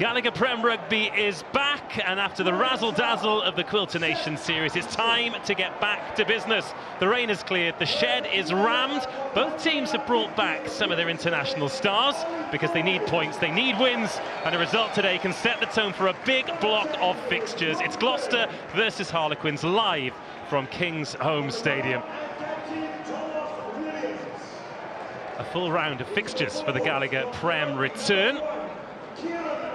Gallagher Prem Rugby is back, and after the razzle-dazzle of the Quilter Nations series, it's time to get back to business. The rain has cleared, the shed is rammed. Both teams have brought back some of their international stars because they need points, they need wins, and a result today can set the tone for a big block of fixtures. It's Gloucester versus Harlequins live from King's Home Stadium. A full round of fixtures for the Gallagher Prem return.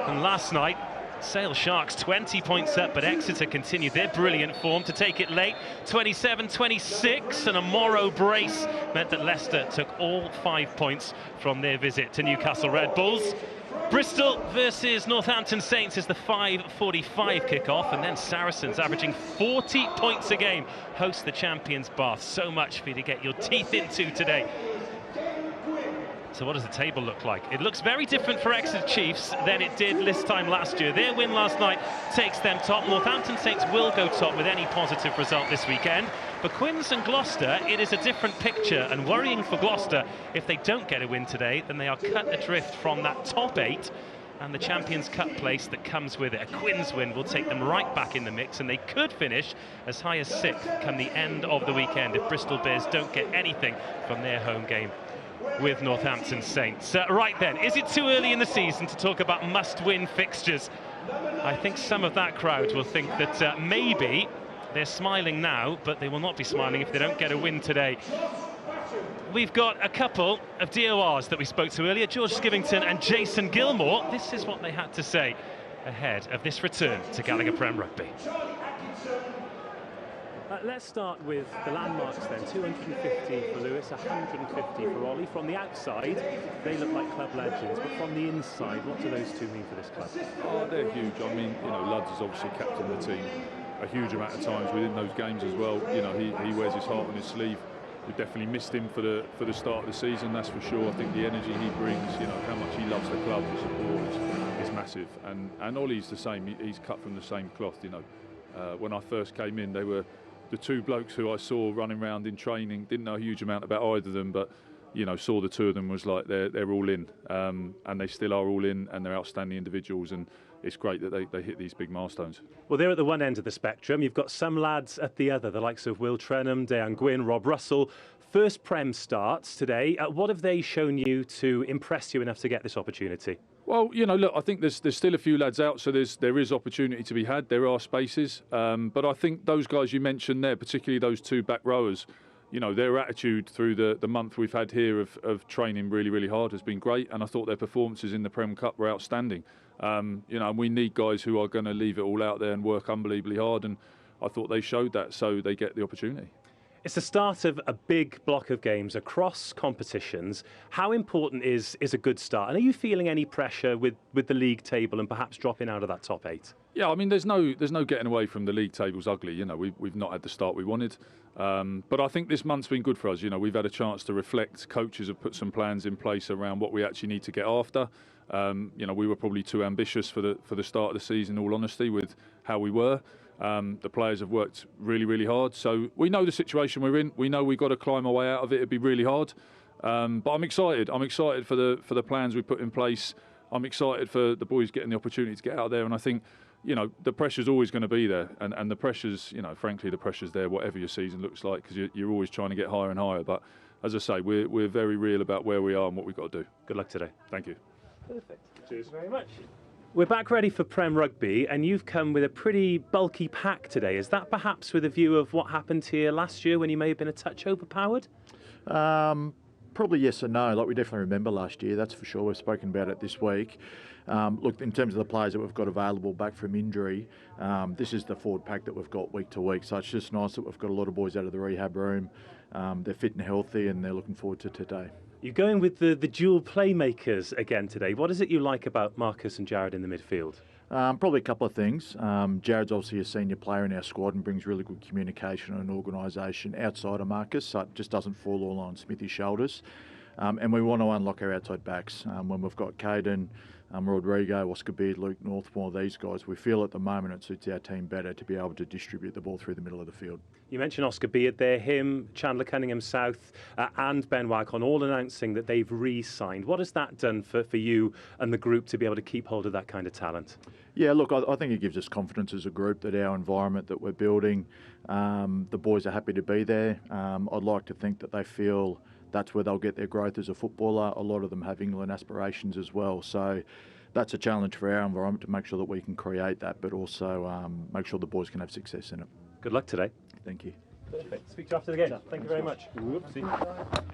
And last night, Sale Sharks 20 points up, but Exeter continued their brilliant form to take it late, 27-26, and a Morrow brace meant that Leicester took all 5 points from their visit to Newcastle Red Bulls. Bristol versus Northampton Saints is the 5:45 kick-off, and then Saracens, averaging 40 points a game, host the champions Bath. So much for you to get your teeth into today. So what does the table look like? It looks very different for Exeter Chiefs than it did this time last year. Their win last night takes them top. Northampton Saints will go top with any positive result this weekend. For Quins and Gloucester, it is a different picture, and worrying for Gloucester. If they don't get a win today, then they are cut adrift from that top 8 and the Champions Cup place that comes with it. A Quins win will take them right back in the mix, and they could finish as high as 6th come the end of the weekend if Bristol Bears don't get anything from their home game with Northampton Saints. Right then, is it too early in the season to talk about must-win fixtures? I think some of that crowd will think that maybe they're smiling now, but they will not be smiling if they don't get a win today. We've got a couple of DORs that we spoke to earlier, George Skivington and Jason Gilmore. This is what they had to say ahead of this return to Gallagher Prem Rugby. Let's start with the landmarks then. 250 for Lewis, 150 for Ollie. From the outside, they look like club legends, but from the inside, what do those two mean for this club? Oh, they're huge. I mean, you know, Ludds is obviously captain of the team a huge amount of times within those games as well. You know, he wears his heart on his sleeve. We definitely missed him for the start of the season, that's for sure. I think the energy he brings, you know, how much he loves the club and support is massive. And Ollie's the same. He's cut from the same cloth, you know. When I first came in, they were the two blokes who I saw running around in training. Didn't know a huge amount about either of them, but you know, saw the two of them, was like they're all in, and they still are all in, and they're outstanding individuals, and it's great that they hit these big milestones. Well, they're at the one end of the spectrum. You've got some lads at the other, the likes of Will Trenham, Dejan Gwyn, Rob Russell. First Prem starts today. What have they shown you to impress you enough to get this opportunity? Well, you know, look, I think there's still a few lads out, so there is opportunity to be had. There are spaces, but I think those guys you mentioned there, particularly those two back rowers, you know, their attitude through the month we've had here of training really, really hard has been great, and I thought their performances in the Prem Cup were outstanding. You know, and we need guys who are going to leave it all out there and work unbelievably hard, and I thought they showed that, so they get the opportunity. It's the start of a big block of games across competitions. How important is a good start? And are you feeling any pressure with the league table and perhaps dropping out of that top 8? Yeah, I mean, there's no getting away from the league table's ugly. You know, we've not had the start we wanted, but I think this month's been good for us. You know, we've had a chance to reflect. Coaches have put some plans in place around what we actually need to get after. You know, we were probably too ambitious for the start of the season, in all honesty, with how we were. The players have worked really, really hard. So we know the situation we're in. We know we've got to climb our way out of it. It'd be really hard. But I'm excited. I'm excited for the plans we put in place. I'm excited for the boys getting the opportunity to get out there. And I think, you know, the pressure's always going to be there. And the pressure's, you know, frankly, the pressure's there, whatever your season looks like, because you're always trying to get higher and higher. But as I say, we're very real about where we are and what we've got to do. Good luck today. Thank you. Perfect. Cheers very much. We're back ready for Prem Rugby, and you've come with a pretty bulky pack today. Is that perhaps with a view of what happened here last year when you may have been a touch overpowered? Probably yes and no. Like, we definitely remember last year, that's for sure. We've spoken about it this week. Look, in terms of the players that we've got available back from injury, this is the forward pack that we've got week to week. So it's just nice that we've got a lot of boys out of the rehab room. They're fit and healthy, and they're looking forward to today. You're going with the dual playmakers again today. What is it you like about Marcus and Jared in the midfield? Probably a couple of things. Jared's obviously a senior player in our squad and brings really good communication and organisation outside of Marcus, so it just doesn't fall all on Smithy's shoulders. And we want to unlock our outside backs. When we've got Caden, Rodrigo, Oscar Beard, Luke Northmore, these guys. We feel at the moment it suits our team better to be able to distribute the ball through the middle of the field. You mentioned Oscar Beard there, him, Chandler Cunningham South and Ben Wycon all announcing that they've re-signed. What has that done for you and the group to be able to keep hold of that kind of talent? Yeah, look, I think it gives us confidence as a group that our environment that we're building, the boys are happy to be there. I'd like to think that they feel that's where they'll get their growth as a footballer. A lot of them have England aspirations as well. So that's a challenge for our environment to make sure that we can create that, but also make sure the boys can have success in it. Good luck today. Thank you. Perfect. Speak to you after the game. Thank you very much.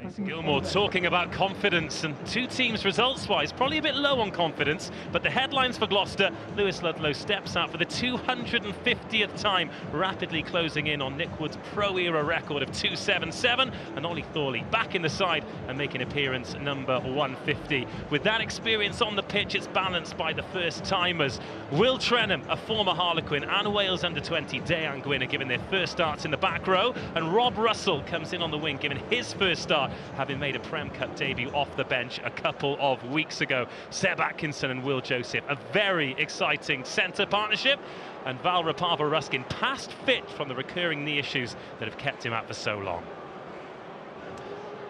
Jason Gilmore talking about confidence, and two teams results-wise probably a bit low on confidence, but the headlines for Gloucester: Lewis Ludlow steps out for the 250th time, rapidly closing in on Nick Wood's pro-era record of 277, and Ollie Thorley back in the side and making appearance number 150. With that experience on the pitch, it's balanced by the first-timers. Will Trenham, a former Harlequin, and Wales under-20 Dejan Gwyn are given their first starts in the back row, and Rob Russell comes in on the wing, given his first start, having made a Prem Cup debut off the bench a couple of weeks ago. Seb Atkinson and Will Joseph, a very exciting centre partnership, and Val Rapava-Ruskin past fit from the recurring knee issues that have kept him out for so long.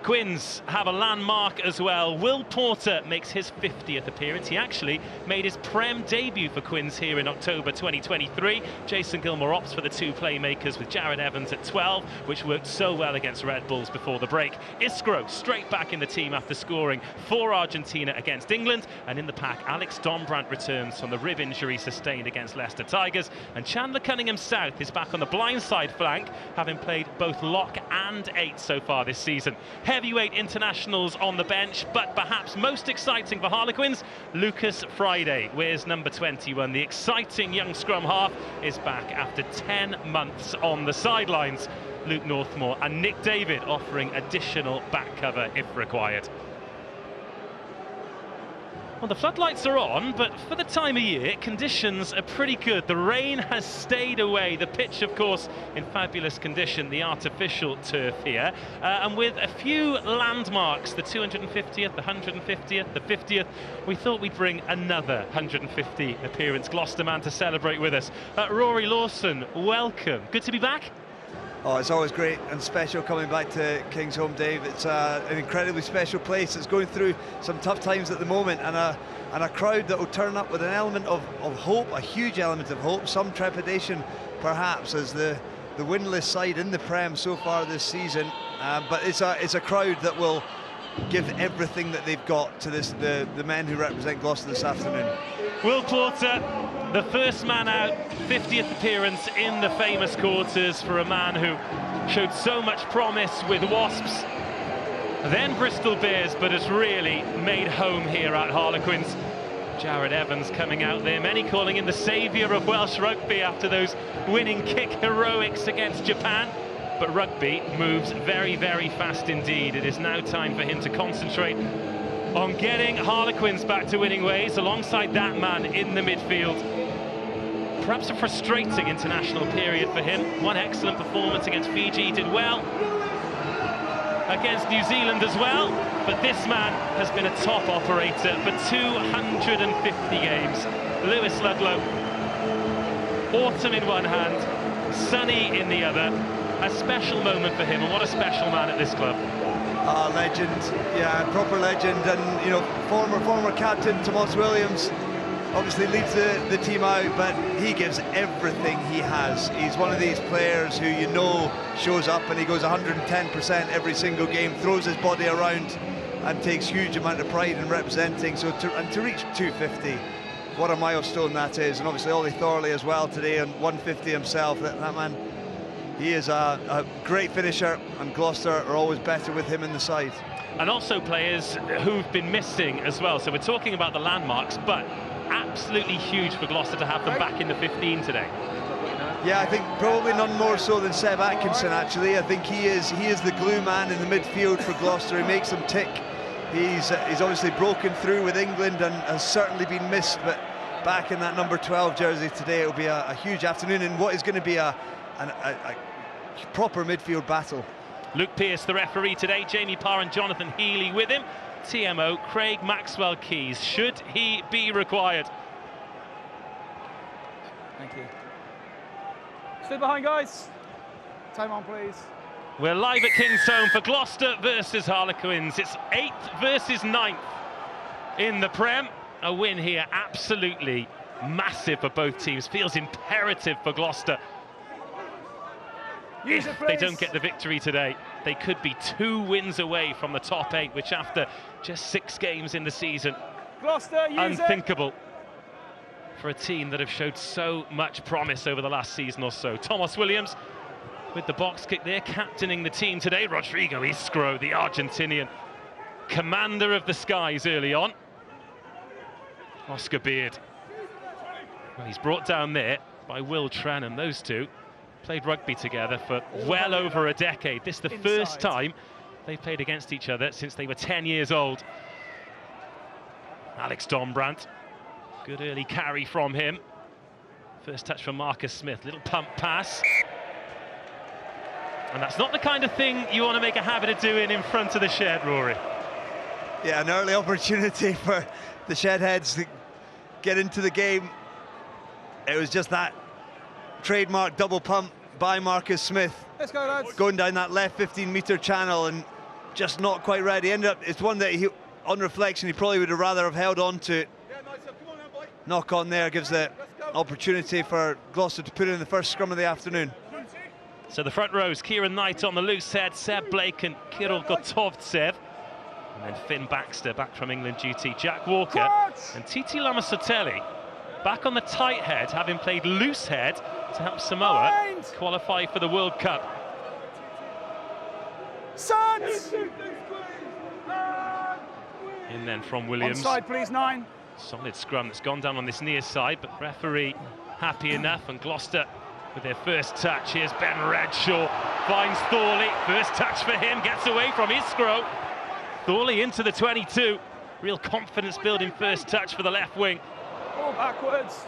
Quins have a landmark as well. Will Porter makes his 50th appearance. He actually made his Prem debut for Quins here in October 2023. Jason Gilmore opts for the two playmakers with Jared Evans at 12, which worked so well against Red Bulls before the break. Iskro straight back in the team after scoring for Argentina against England. And in the pack, Alex Dombrandt returns from the rib injury sustained against Leicester Tigers. And Chandler Cunningham South is back on the blindside flank, having played both lock and 8 so far this season. Heavyweight internationals on the bench, but perhaps most exciting for Harlequins, Lucas Friday wears number 21. The exciting young scrum half is back after 10 months on the sidelines. Luke Northmore and Nick David offering additional back cover if required. Well, the floodlights are on, but for the time of year, conditions are pretty good. The rain has stayed away. The pitch, of course, in fabulous condition, the artificial turf here. And with a few landmarks, the 250th, the 150th, the 50th, we thought we'd bring another 150 appearance Gloucester man to celebrate with us. Rory Lawson, welcome. Good to be back. Oh, it's always great and special coming back to Kingsholm, Dave. It's an incredibly special place. It's going through some tough times at the moment, and a crowd that will turn up with an element of hope, a huge element of hope, some trepidation perhaps as the winless side in the Prem so far this season. But it's a crowd that will give everything that they've got to the men who represent Gloucester this afternoon. Will Porter, the first man out, 50th appearance in the famous quarters for a man who showed so much promise with Wasps, then Bristol Bears, but has really made home here at Harlequins. Jared Evans coming out there, many calling him the saviour of Welsh rugby after those winning kick heroics against Japan. But rugby moves very, very fast indeed. It is now time for him to concentrate on getting Harlequins back to winning ways alongside that man in the midfield. Perhaps a frustrating international period for him. One excellent performance against Fiji, did well against New Zealand as well, but this man has been a top operator for 250 games. Lewis Ludlow, autumn in one hand, sunny in the other. A special moment for him, and what a special man at this club. Legend, yeah, proper legend, and you know, former captain Tomas Williams obviously leads the team out, but he gives everything he has. He's one of these players who you know shows up and he goes 110% every single game, throws his body around and takes huge amount of pride in representing. So to reach 250, what a milestone that is. And obviously Ollie Thorley as well today on 150 himself. That man, he is a great finisher, and Gloucester are always better with him in the side. And also players who've been missing as well. So we're talking about the landmarks, but absolutely huge for Gloucester to have them back in the 15 today. Yeah, I think probably none more so than Seb Atkinson, actually. I think he is the glue man in the midfield for Gloucester. He makes them tick. He's obviously broken through with England and has certainly been missed, but back in that number 12 jersey today, it'll be a huge afternoon in what is going to be a proper midfield battle. Luke Pearce, the referee today, Jamie Parr and Jonathan Healy with him. TMO, Craig Maxwell-Keys. Should he be required? Thank you. Stay behind, guys. Time on, please. We're live at Kingsholm for Gloucester versus Harlequins. It's 8th versus 9th in the Prem. A win here, absolutely massive for both teams. Feels imperative for Gloucester. If they don't get the victory today, they could be 2 wins away from the top 8, which after just 6 games in the season, Gloucester, unthinkable for a team that have showed so much promise over the last season or so. Thomas Williams with the box kick there, captaining the team today. Rodrigo Isgro, the Argentinian, commander of the skies early on. Oscar Beard, well, he's brought down there by Will Trenham. Those two played rugby together for well over a decade. This is the first time they've played against each other since they were 10 years old. Alex Dombrandt, good early carry from him. First touch from Marcus Smith, little pump pass. And that's not the kind of thing you want to make a habit of doing in front of the shed, Rory. Yeah, an early opportunity for the Shedheads to get into the game. It was just that trademark double pump by Marcus Smith. Let's go, lads. Going down that left 15-metre channel and just not quite ready. Ended up, it's one that he, on reflection, he probably would have rather have held on to it. Knock on there gives the opportunity for Gloucester to put in the first scrum of the afternoon. So the front rows, Kieran Knight on the loose head, Seb Blake and Kirill Gotovtsev. And then Finn Baxter back from England duty, Jack Walker and Titi Lamasotelli back on the tight head, having played loose head to help Samoa qualify for the World Cup. In then from Williams. Onside, please, 9. Solid scrum that's gone down on this near side, but referee happy enough, and Gloucester with their first touch. Here's Ben Redshaw, finds Thorley, first touch for him, gets away from Isgro. Thorley into the 22, real confidence building first touch for the left wing. Ball backwards.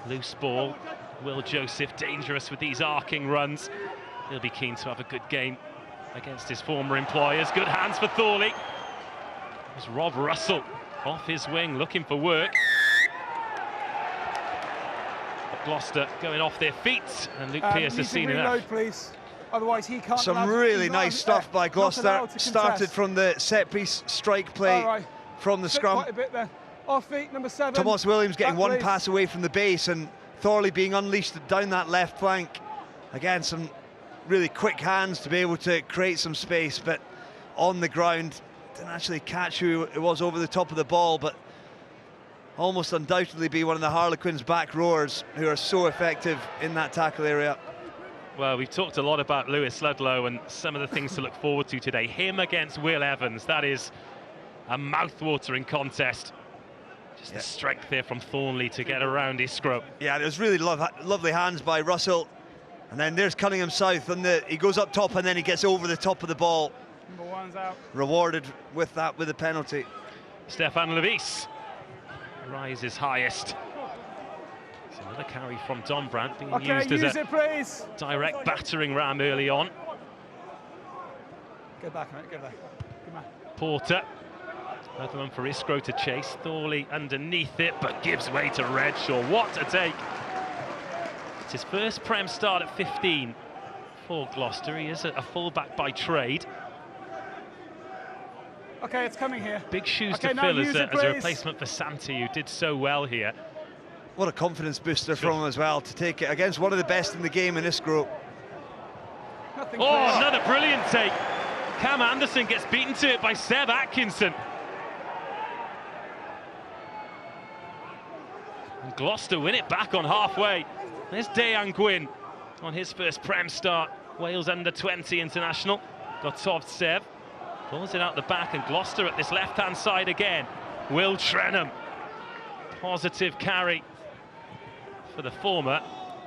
Loose ball, Will Joseph dangerous with these arcing runs. He'll be keen to have a good game against his former employers. Good hands for Thorley. There's Rob Russell off his wing looking for work. Gloucester going off their feet, and Luke Pearce has seen enough. Please. Otherwise he can't. Some really nice stuff by Gloucester. Started from the set-piece strike play from the scrum. Quite a bit there. Off feet, number 7. Thomas Williams getting one pass away from the base, and Thorley being unleashed down that left flank. Again, some really quick hands to be able to create some space, but on the ground, didn't actually catch who it was over the top of the ball, but almost undoubtedly be one of the Harlequins' back rowers who are so effective in that tackle area. Well, we've talked a lot about Lewis Ludlow and some of the things to look forward to today. Him against Will Evans, that is a mouth-watering contest. Just the strength there from Thornley to get around Isgro. Yeah, it was really lovely hands by Russell. And then there's Cunningham South, and he goes up top and then he gets over the top of the ball. Number 1's out. Rewarded with that, with the penalty. Stefan Levis rises highest. It's another carry from Dombrandt being used as a direct battering ram early on. Go back, mate, go back. Good man. Porter, another one for Isgro to chase. Thorley underneath it, but gives way to Redshaw. What a take! It's his first Prem start at 15 for Gloucester. He is a fullback by trade. Okay, it's coming here. Big shoes to fill as a replacement for Santi, who did so well here. What a confidence booster from him as well, to take it against one of the best in the game in Isgro. Another brilliant take. Cam Anderson gets beaten to it by Seb Atkinson. And Gloucester win it back on halfway. There's Dejan Gwyn on his first Prem start. Wales under-20 international. Gotovtsev pulls it out the back, and Gloucester at this left-hand side again. Will Trenham, positive carry for the former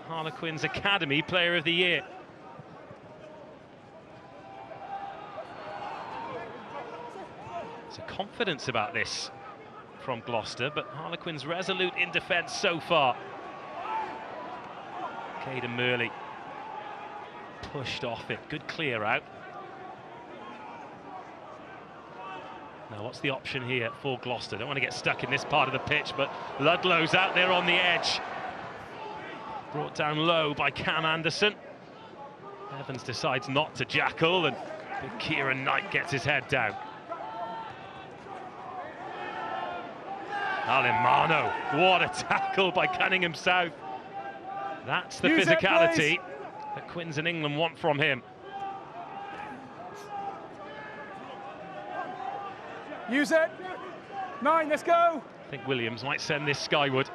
Harlequins Academy Player of the Year. There's a confidence about this from Gloucester, but Harlequins resolute in defence so far. Caden Murley pushed off it, good clear out. Now, what's the option here for Gloucester? Don't want to get stuck in this part of the pitch, but Ludlow's out there on the edge. Brought down low by Cam Anderson. Evans decides not to jackal, and Kieran Knight gets his head down. Alemano, what a tackle by Cunningham South. That's the physicality that Quins and England want from him. Use it. 9, let's go. I think Williams might send this skyward.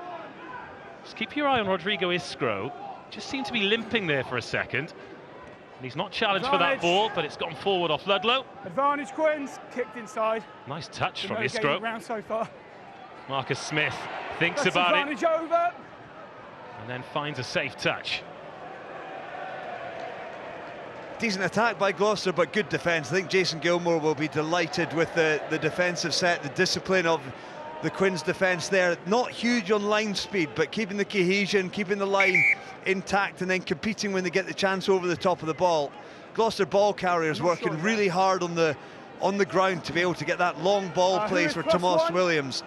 Just keep your eye on Rodrigo Iskro. Just seemed to be limping there for a second. And he's not challenged for that ball, but it's gone forward off Ludlow. Advantage, Quins. Kicked inside. Nice touch from No Iskro. round so far. Marcus Smith thinks That's about it. advantage over. And then finds a safe touch. Decent attack by Gloucester, but good defence. I think Jason Gilmore will be delighted with the defensive set, the discipline of the Quins' defence there. Not huge on line speed, but keeping the cohesion, keeping the line intact, and then competing when they get the chance over the top of the ball. Gloucester ball carriers working really hard on the ground to be able to get that long ball plays for Tomas Williams.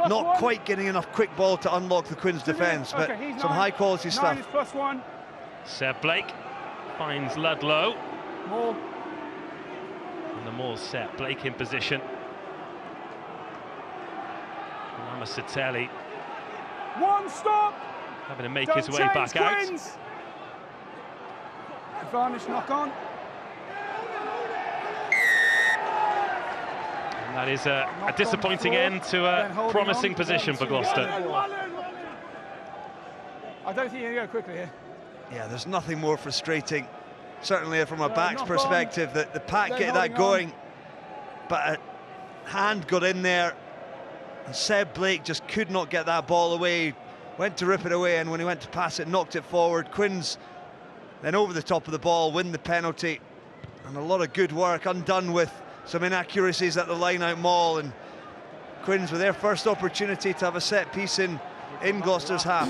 Not quite getting enough quick ball to unlock the Quins' defence, but some high-quality stuff. +1. Seb Blake finds Ludlow. More. And the Moors set. Blake in position. Lamasatelli One stop. having to make Don't his way change, back out. Quins. Advantage, knock on. And that is a disappointing end to a promising position for Gloucester. I don't think you can go quickly here. Yeah, there's nothing more frustrating, certainly from a back's knock perspective, that the pack They're get that holding going, but a hand got in there, and Seb Blake just could not get that ball away. Went to rip it away, and when he went to pass it, knocked it forward. Quins then over the top of the ball, win the penalty, and a lot of good work undone with some inaccuracies at the line-out maul, and Quins with their first opportunity to have a set piece in Gloucester's half.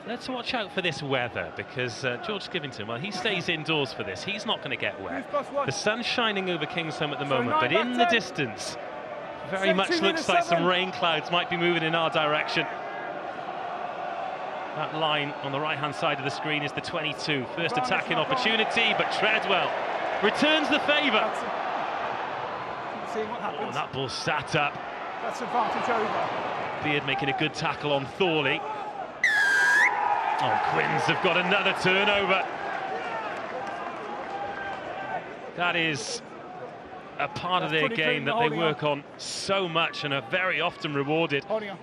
Let's watch out for this weather, because George Skivington, well, he stays indoors for this. He's not going to get wet. The sun's shining over Kingsholm at the moment, but in the distance, very much looks like some rain clouds might be moving in our direction. That line on the right-hand side of the screen is the 22. First attacking opportunity, but Treadwell returns the favour. Seeing what happens. And that ball sat up. That's advantage over. Beard making a good tackle on Thorley. Oh, Quins have got another turnover. That is a part of their game that they work on so much and are very often rewarded. Holding on.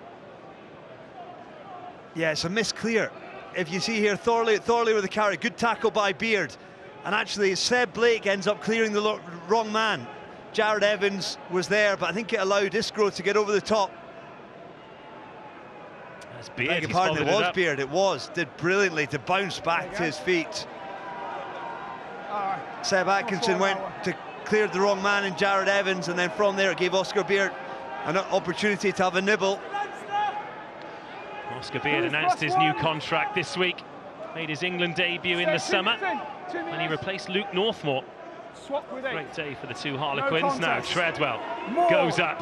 Yeah, it's a miss clear. If you see here, Thorley with the carry, good tackle by Beard. And actually, Seb Blake ends up clearing the wrong man. Jared Evans was there, but I think it allowed Iskro to get over the top. That's Beard. Beg your pardon, it was Beard, it was. Did brilliantly to bounce back to his feet. Seb Atkinson went to clear the wrong man in Jared Evans, and then from there it gave Oscar Beard an opportunity to have a nibble. Oscar Beard announced his new contract this week, made his England debut in the summer, and he replaced Luke Northmore. Great day for the two Harlequins. Now Treadwell goes up.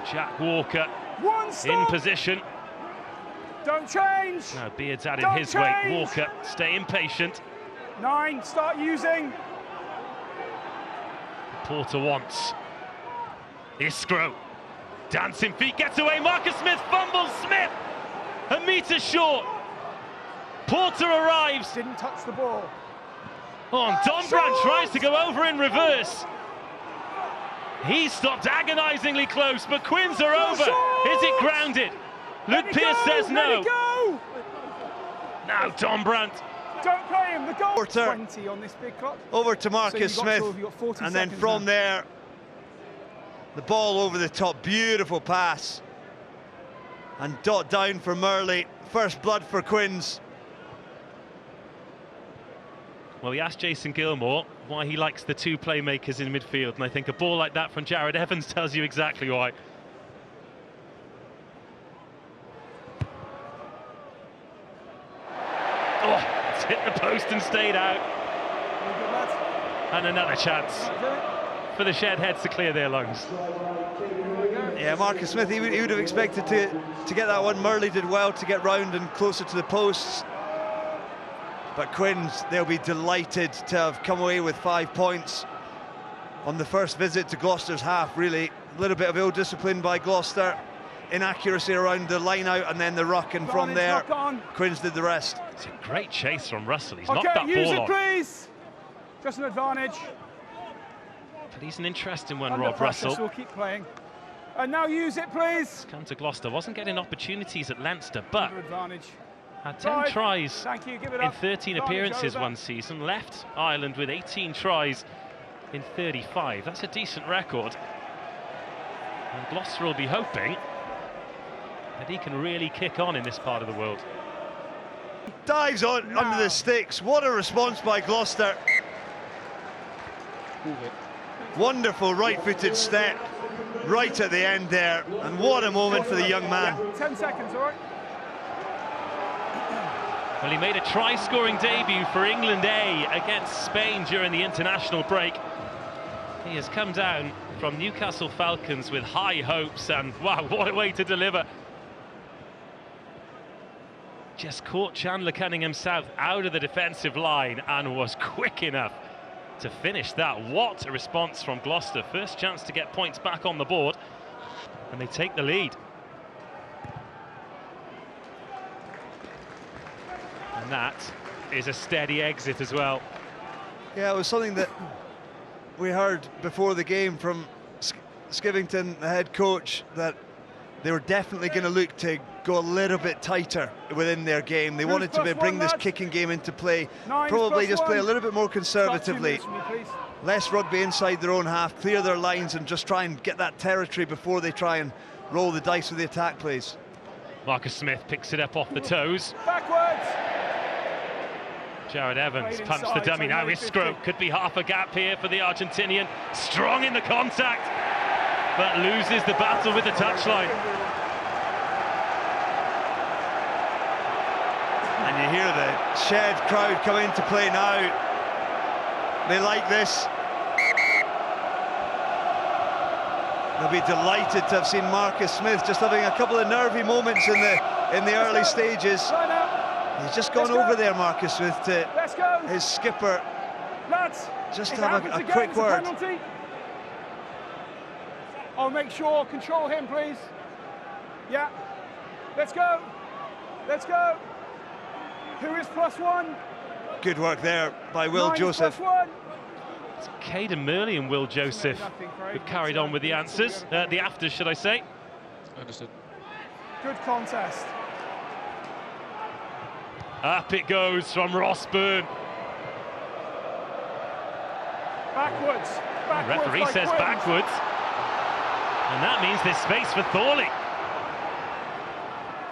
Jack Walker in position. Don't change. Now Beard's added his weight. Walker staying patient. 9, start using. Porter wants. Iskro. Dancing feet, gets away. Marcus Smith fumbles. Smith a metre short. Porter arrives. Didn't touch the ball. Oh, and Dombrandt tries to go over in reverse. He stopped agonisingly close, but Quins are over. Is it grounded? Luke Pearce says no. Now Dombrandt. Don't play him. The goal. Porter 20 on this big clock. Over to Marcus Smith, and then from there, the ball over the top. Beautiful pass, and dot down for Murley. First blood for Quins. Well, we asked Jason Gilmore why he likes the two playmakers in midfield, and I think a ball like that from Jared Evans tells you exactly why. Oh, it's hit the post and stayed out. And another chance for the shed heads to clear their lungs. Yeah, Marcus Smith, he would have expected to get that one. Murley did well to get round and closer to the posts. But Quins, they'll be delighted to have come away with 5 points on the first visit to Gloucester's half, really. A little bit of ill-discipline by Gloucester, inaccuracy around the line-out and then the ruck, and from there, Quins did the rest. It's a great chase from Russell. He's knocked that use ball it, on. Please. Just an advantage. But he's an interesting one, Under Rob pressure, Russell. so we'll keep playing. And now use it, please. Come to Gloucester. Wasn't getting opportunities at Leinster, but Under advantage. had 10 tries Thank you. Give it in up. 13 Advantage appearances over. one season. Left Ireland with 18 tries in 35. That's a decent record. And Gloucester will be hoping that he can really kick on in this part of the world. Dives on under the sticks. What a response by Gloucester. Wonderful right-footed step right at the end there, and what a moment for the young man. Yeah, 10 seconds, all right? Well, he made a try-scoring debut for England A against Spain during the international break. He has come down from Newcastle Falcons with high hopes, and wow, what a way to deliver. Just caught Chandler Cunningham South out of the defensive line and was quick enough to finish that. What a response from Gloucester. First chance to get points back on the board, and they take the lead. And that is a steady exit as well. Yeah, it was something that we heard before the game from Skivington, the head coach, that they were definitely going to look to go a little bit tighter within their game. They wanted to bring this kicking game into play, probably just play a little bit more conservatively. Less rugby inside their own half, clear their lines and just try and get that territory before they try and roll the dice with the attack plays. Marcus Smith picks it up off the toes. Backwards. Jared Evans pumps the dummy. Now Iskro could be half a gap here for the Argentinian. Strong in the contact, but loses the battle with the touchline. And you hear the shed crowd come into play now. They like this. They'll be delighted to have seen Marcus Smith just having a couple of nervy moments in the early stages. He's just gone over there, Marcus Smith, to his skipper. Just to have a quick word. Oh, make sure, control him, please. Yeah. Let's go. Let's go. Who is +1? Good work there by Will Joseph. It's Caden Murley and Will Joseph who've carried on with the answers, the afters, should I say. Understood. Good contest. Up it goes from Rossburn. Backwards. The referee says backwards. And that means there's space for Thorley.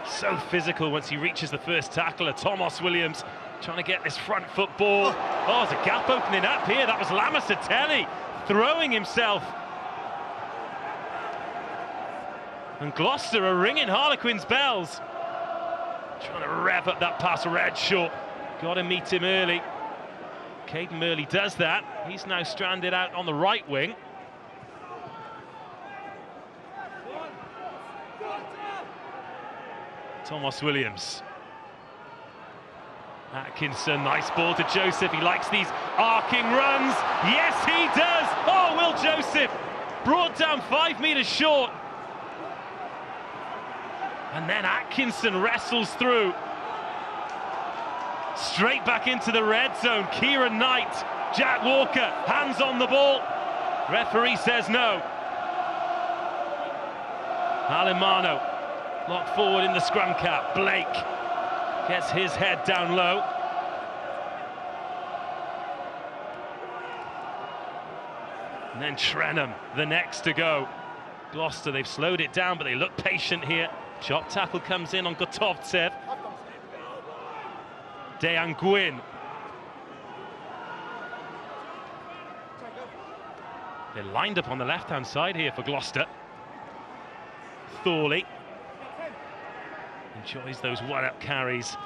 So physical once he reaches the first tackler. Thomas Williams trying to get this front foot ball. Oh, there's a gap opening up here. That was Lamasatelli throwing himself. And Gloucester are ringing Harlequins' bells. Trying to rev up that pass. Redshaw got to meet him early. Caden Murley does that. He's now stranded out on the right wing. Thomas Williams. Atkinson, nice ball to Joseph. He likes these arcing runs. Yes, he does. Oh, Will Joseph brought down 5 meters short. And then Atkinson wrestles through. Straight back into the red zone. Kieran Knight, Jack Walker, hands on the ball. Referee says no. Alemano locked forward in the scrum cap. Blake gets his head down low. And then Trenham, the next to go. Gloucester, they've slowed it down, but they look patient here. Chop tackle comes in on Gotovtsev. Dejan Gwyn. They're lined up on the left-hand side here for Gloucester. Thorley enjoys those one-up carries.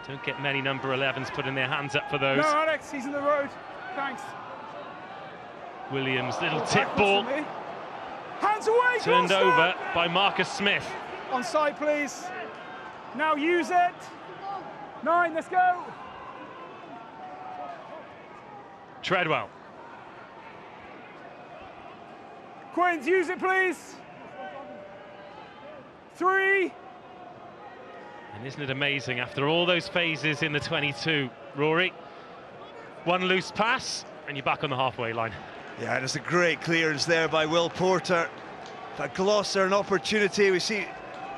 Don't get many number 11s putting their hands up for those. No, Alex, he's in the road. Thanks. Williams, little Ball tip backwards ball, for me. Hands away, turned Gloucester! over by Marcus Smith. Onside, please. Now use it. 9, let's go. Treadwell. Quins, use it, please. 3. And isn't it amazing, after all those phases in the 22, Rory, one loose pass, and you're back on the halfway line. Yeah, and it's a great clearance there by Will Porter. But Gloucester, an opportunity. We're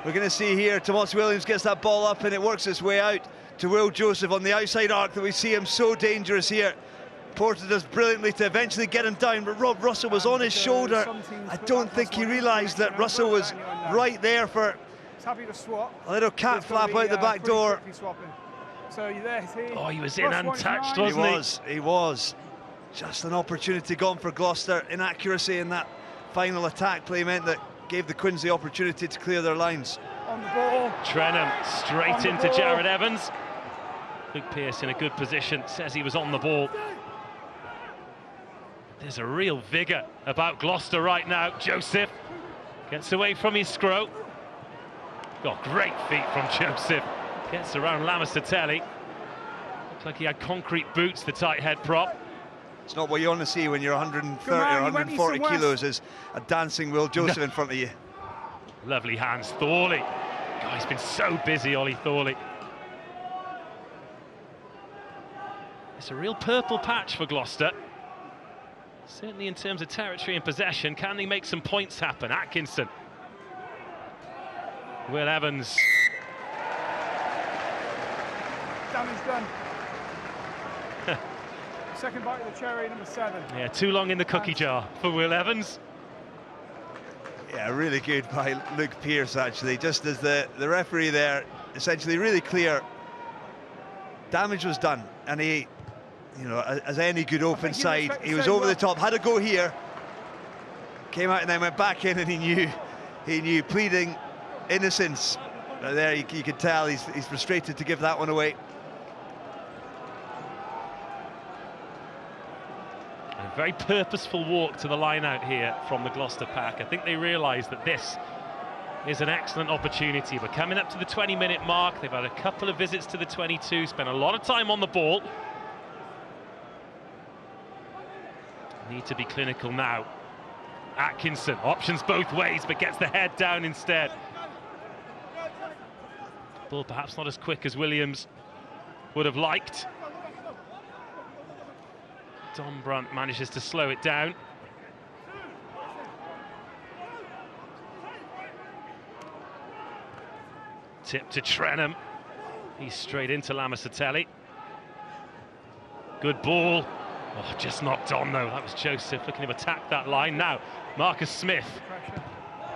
going to see here, Tomas Williams gets that ball up and it works its way out to Will Joseph on the outside arc that we see him so dangerous here. Porter does brilliantly to eventually get him down, but Rob Russell was on his shoulder. I don't think he realised that Russell was right there for Happy to swap. a little cat flap out the back door. So you there, Oh, he was in untouched, wasn't he? He was. Just an opportunity gone for Gloucester. Inaccuracy in that final attack play meant that gave the Quins the opportunity to clear their lines. On the ball. Trenham straight into Jared Evans. Luke Pearce in a good position, says he was on the ball. There's a real vigour about Gloucester right now. Joseph gets away from his scro. Got great feet from Joseph. Gets around Lamasatelli. Looks like he had concrete boots, the tight head prop. It's not what you want to see when you're 130 or 140 kilos, is a dancing Will Joseph in front of you. Lovely hands, Thorley. God, he's been so busy, Ollie Thorley. It's a real purple patch for Gloucester. Certainly in terms of territory and possession. Can they make some points happen? Atkinson. Will Evans. Damage done. Second bite of the cherry, number 7. Yeah, too long in the cookie jar for Will Evans. Yeah, really good by Luke Pearce, actually. Just as the referee there, essentially really clear. Damage was done, and he, you know, as any good open side, he was over the top, had a go here, came out and then went back in, and he knew pleading innocence. But there you could tell he's frustrated to give that one away. A very purposeful walk to the line out here from the Gloucester pack. I think they realise that this is an excellent opportunity. We're coming up to the 20-minute mark. They've had a couple of visits to the 22, spent a lot of time on the ball. Need to be clinical now. Atkinson, options both ways, but gets the head down instead. Ball perhaps not as quick as Williams would have liked. Dom Brunt manages to slow it down. Tip to Trenham. He's straight into Lamasatelli. Good ball. Oh, just knocked on though. That was Joseph looking to attack that line. Now, Marcus Smith.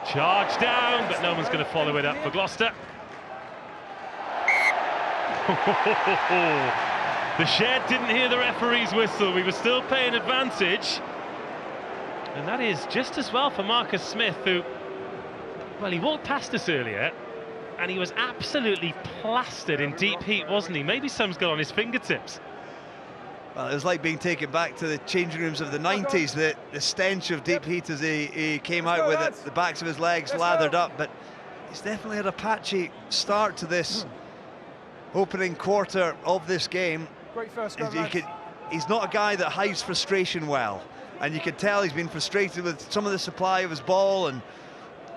Charge down, but no one's going to follow it up for Gloucester. The shed didn't hear the referee's whistle. We were still paying advantage. And that is just as well for Marcus Smith, who, well, he walked past us earlier and he was absolutely plastered in deep heat, wasn't he? Maybe some's got on his fingertips. Well, it was like being taken back to the changing rooms of the 90s, the stench of deep heat as he came out with it, the backs of his legs lathered up, but he's definitely had a patchy start to this opening quarter of this game. Great first He's not a guy that hides frustration well, and you can tell he's been frustrated with some of the supply of his ball, and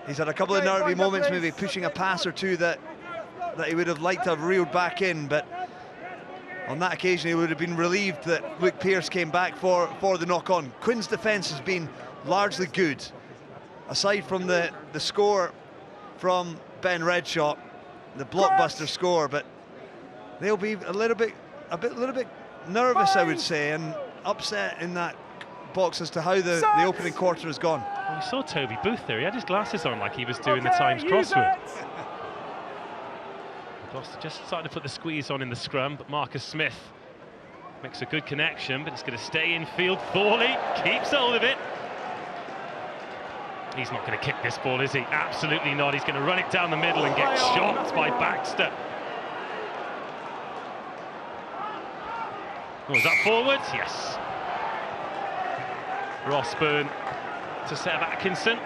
he's had a couple of nervy moments, maybe pushing a pass or two that he would have liked to have reeled back in, but on that occasion he would have been relieved that Luke Pearce came back for the knock-on. Quinn's defence has been largely good, aside from the score from Ben Redshaw, the blockbuster score, but they'll be a little bit nervous, I would say, and upset in that box as to how the opening quarter has gone. Well, we saw Toby Booth there. He had his glasses on like he was doing the Times crossword. Gloucester just starting to put the squeeze on in the scrum, but Marcus Smith makes a good connection, but it's going to stay in field. Thorley keeps hold of it. He's not going to kick this ball, is he? Absolutely not. He's going to run it down the middle and get shot by Baxter. Was that forward? Yes. Rossburn to Seb Atkinson.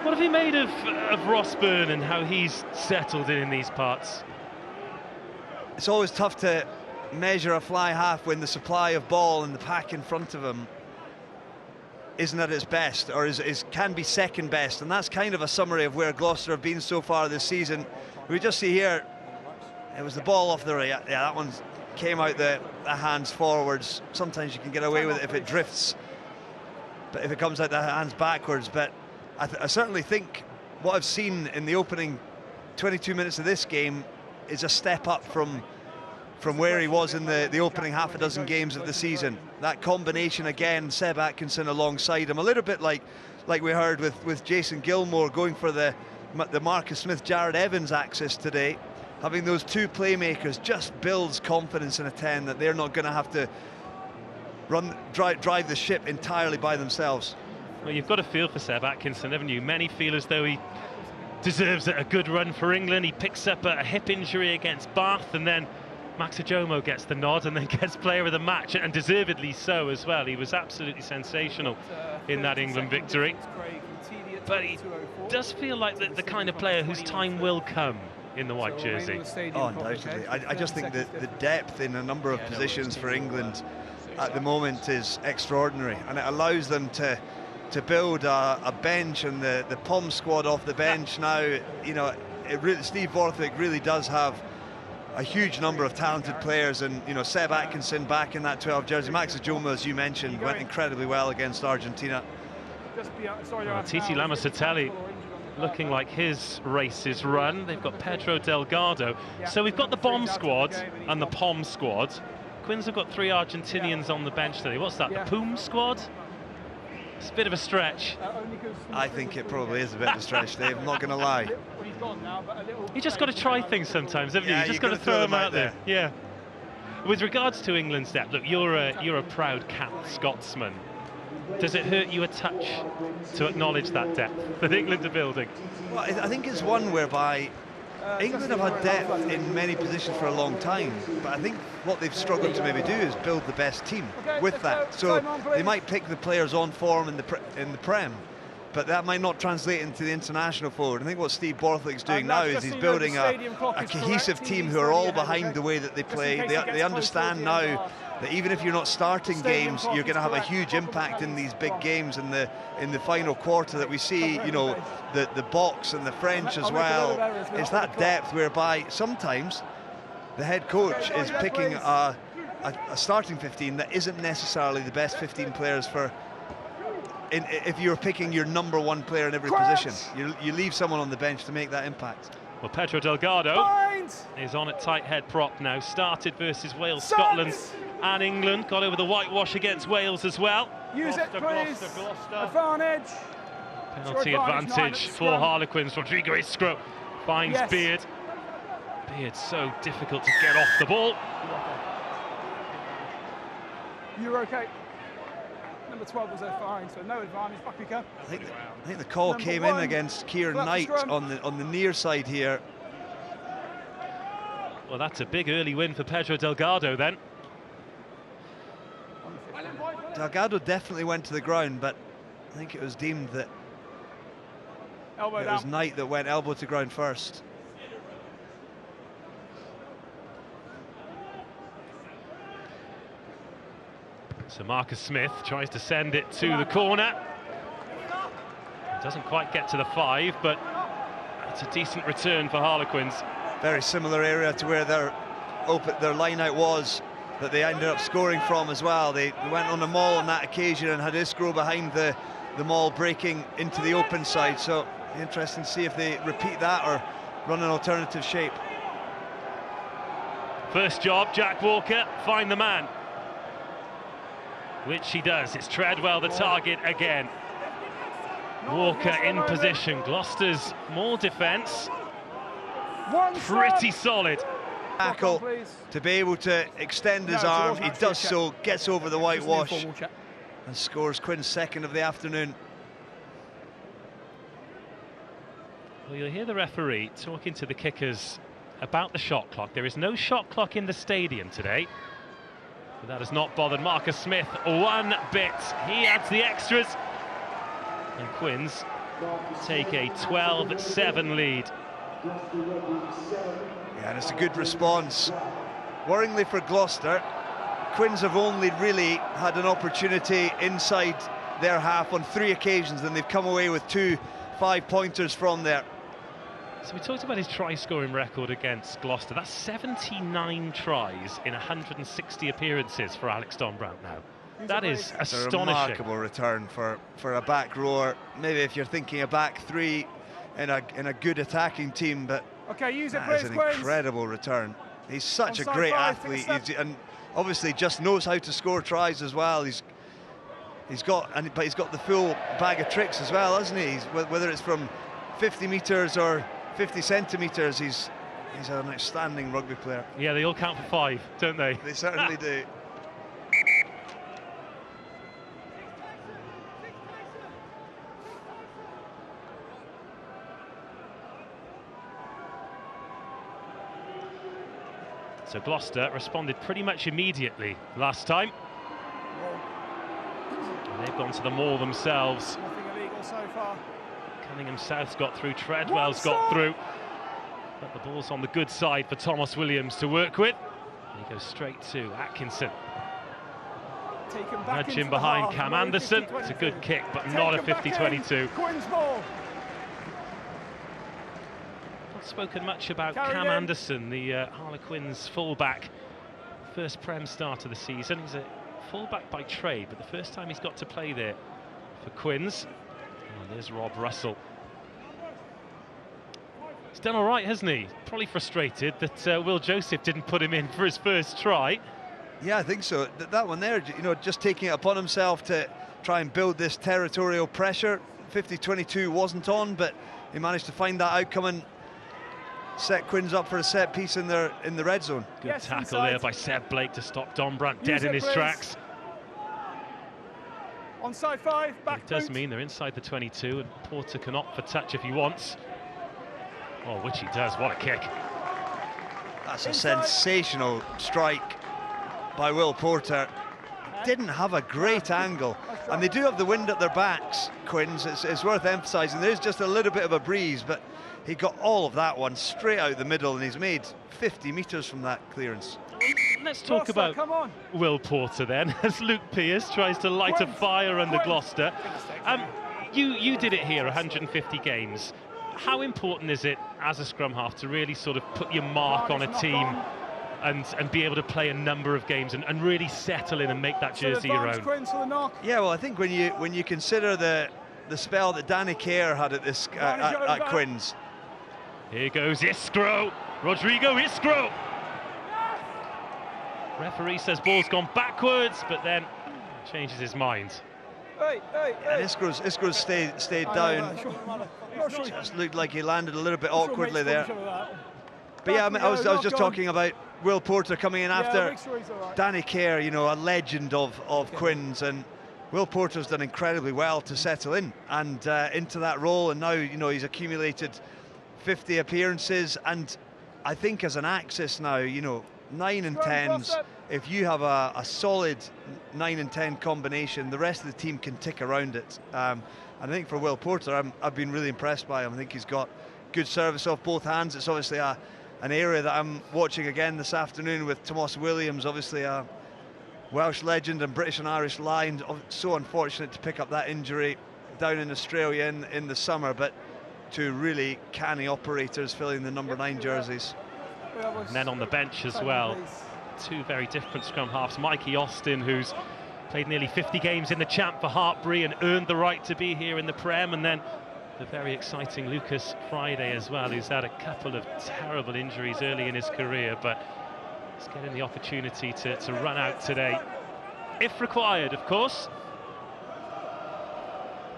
What have you made of Rossburn and how he's settled in these parts? It's always tough to measure a fly half when the supply of ball and the pack in front of him isn't at its best, or can be second best, and that's kind of a summary of where Gloucester have been so far this season. We just see here, it was the ball off the right. Yeah, that one came out the hands forwards. Sometimes you can get away with it if it drifts, but if it comes out the hands backwards. But I certainly think what I've seen in the opening 22 minutes of this game is a step up from where he was in the opening half a dozen games of the season. That combination again, Seb Atkinson alongside him, a little bit like we heard with Jason Gilmore going for the Marcus Smith, Jared Evans axis today. Having those two playmakers just builds confidence in a 10 that they're not going to have to drive the ship entirely by themselves. Well, you've got a feel for Seb Atkinson, haven't you? Many feel as though he deserves a good run for England. He picks up a hip injury against Bath, and then Max Ajomo gets the nod and then gets player of the match, and deservedly so as well. He was absolutely sensational in that England victory. But he does feel like the kind of player whose time will come in the white jersey. Oh, undoubtedly. I just think that the depth in a number of positions for England at the moment is extraordinary, and it allows them to build a bench, and the POM squad off the bench now. You know, Steve Borthwick really does have a huge number of talented players, and you know, Seb Atkinson back in that 12 jersey. Max Ajomo, as you mentioned, went incredibly well against Argentina. Titi Lamasatelli looking like his race is run. They've got Pedro Delgado. So we've got the bomb squad and the POM squad. Quins have got 3 Argentinians on the bench today. What's that, the POM squad? It's a bit of a stretch. I think it probably is a bit of a stretch, Dave, I'm not going to lie. You just got to try things sometimes, haven't you? You just got to throw them out there. Yeah. With regards to England's depth, look, you're a proud capped Scotsman. Does it hurt you a touch to acknowledge that depth that England are building? Well, I think it's one whereby England have had depth in many positions for a long time, but I think what they've struggled to maybe do is build the best team with that. So they might pick the players on form in the Prem, but that might not translate into the international forward. I think what Steve Borthwick's doing now is he's building a cohesive team who are all behind the way that they play. They understand now that even if you're not starting games, you're going to have a huge impact in these big games in the final quarter that we see. You know, the box and the French as well. It's that depth whereby sometimes the head coach is picking a starting 15 that isn't necessarily the best 15 players for. If you're picking your #1 player in every position, you leave someone on the bench to make that impact. Well, Pedro Delgado is on at tight head prop now. Started versus Wales, Scotland and England. Got over the whitewash against Wales as well. Use it, please. Advantage. Penalty advantage for Harlequins. Rodrigo Iskro finds Beard. Beard so difficult to get off the ball. You're okay. Number 12 was there fine, so no advantage. Back we go. I think the call came in against Kieran Knight on the near side here. Well, that's a big early win for Pedro Delgado then. Delgado definitely went to the ground, but I think it was deemed that it was Knight that went elbow to ground first. So Marcus Smith tries to send it to the corner. Doesn't quite get to the 5, but it's a decent return for Harlequins. Very similar area to where their line out was that they ended up scoring from as well. They went on the maul on that occasion and had Iskro behind the maul breaking into the open side. So interesting to see if they repeat that or run an alternative shape. First job, Jack Walker, find the man. Which he does. It's Treadwell, the target again. Walker in position. Gloucester's more defence. Pretty solid. Tackle to be able to extend his arm. He does so, gets over the whitewash and scores Quinn's second of the afternoon. Well, you'll hear the referee talking to the kickers about the shot clock. There is no shot clock in the stadium today. But that has not bothered Marcus Smith one bit. He adds the extras. And Quins take a 12-7 lead. Yeah, and it's a good response. Worryingly for Gloucester, Quins have only really had an opportunity inside their half on 3 occasions, and they've come away with 2 5-pointers from there. So we talked about his try-scoring record against Gloucester. That's 79 tries in 160 appearances for Alex Dombrandt now. That is astonishing. A remarkable return for a back rower. Maybe if you're thinking a back 3 in a good attacking team, but okay, use it, that please, is an Quins. Incredible return. He's such a Onside great 5, athlete, and obviously just knows how to score tries as well. But he's got the full bag of tricks as well, hasn't he? Whether it's from 50 metres or 50 centimetres, he's an outstanding rugby player. Yeah, they all count for 5, don't they? They certainly do. So Gloucester responded pretty much immediately last time. And they've gone to the maul themselves. Nothing illegal so far. Cunningham South's got through, Treadwell's got through. But the ball's on the good side for Thomas Williams to work with. And he goes straight to Atkinson. Nudge in behind Cam Anderson. It's a good kick, but not a 50-22. Quins ball. Not spoken much about Cam Anderson, the Harlequins fullback. First Prem start of the season. He's a fullback by trade, but the first time he's got to play there for Quins. Oh, there's Rob Russell. He's done all right, hasn't he? Probably frustrated that Will Joseph didn't put him in for his first try. Yeah, I think so. That one there, you know, just taking it upon himself to try and build this territorial pressure. 50-22 wasn't on, but he managed to find that outcome and set Quins up for a set piece in the red zone. Good tackle there by Seb Blake to stop Dombrandt dead in his tracks. Onside 5, back. It does mean they're inside the 22, and Porter can opt for touch if he wants. Oh, which he does. What a kick. That's a sensational strike by Will Porter. Didn't have a great angle, and they do have the wind at their backs, Quins. It's worth emphasising. There's just a little bit of a breeze, but he got all of that one straight out the middle, and he's made 50 metres from that clearance. Let's talk about Will Porter then, as Luke Pearce tries to light a fire under Gloucester. You did it here, 150 games. How important is it as a scrum half to really sort of put your mark on a team and be able to play a number of games and really settle in and make that jersey your own? Yeah, well, I think when you consider the spell that Danny Kerr had at this at Quins. Here goes Iskro, Rodrigo Iskro. Referee says ball's gone backwards, but then changes his mind. And Iskro's stayed down. Just looked like he landed a little bit awkwardly there. But yeah, I was just talking about Will Porter coming in after Danny Kerr, you know, a legend of Quins, and Will Porter's done incredibly well to settle in and into that role, and now, you know, he's accumulated 50 appearances, and I think as an axis now, you know, 9 and 10s, if you have a solid 9 and 10 combination, the rest of the team can tick around it. And I think for Will Porter, I've been really impressed by him. I think he's got good service off both hands. It's obviously an area that I'm watching again this afternoon with Thomas Williams, obviously a Welsh legend and British and Irish line. So unfortunate to pick up that injury down in Australia in the summer, but two really canny operators filling the number 9 jerseys. And then on the bench as well, two very different scrum halves. Mikey Austin, who's played nearly 50 games in the champ for Hartpury and earned the right to be here in the Prem, and then the very exciting Lucas Friday as well, who's had a couple of terrible injuries early in his career, but he's getting the opportunity to run out today, if required, of course.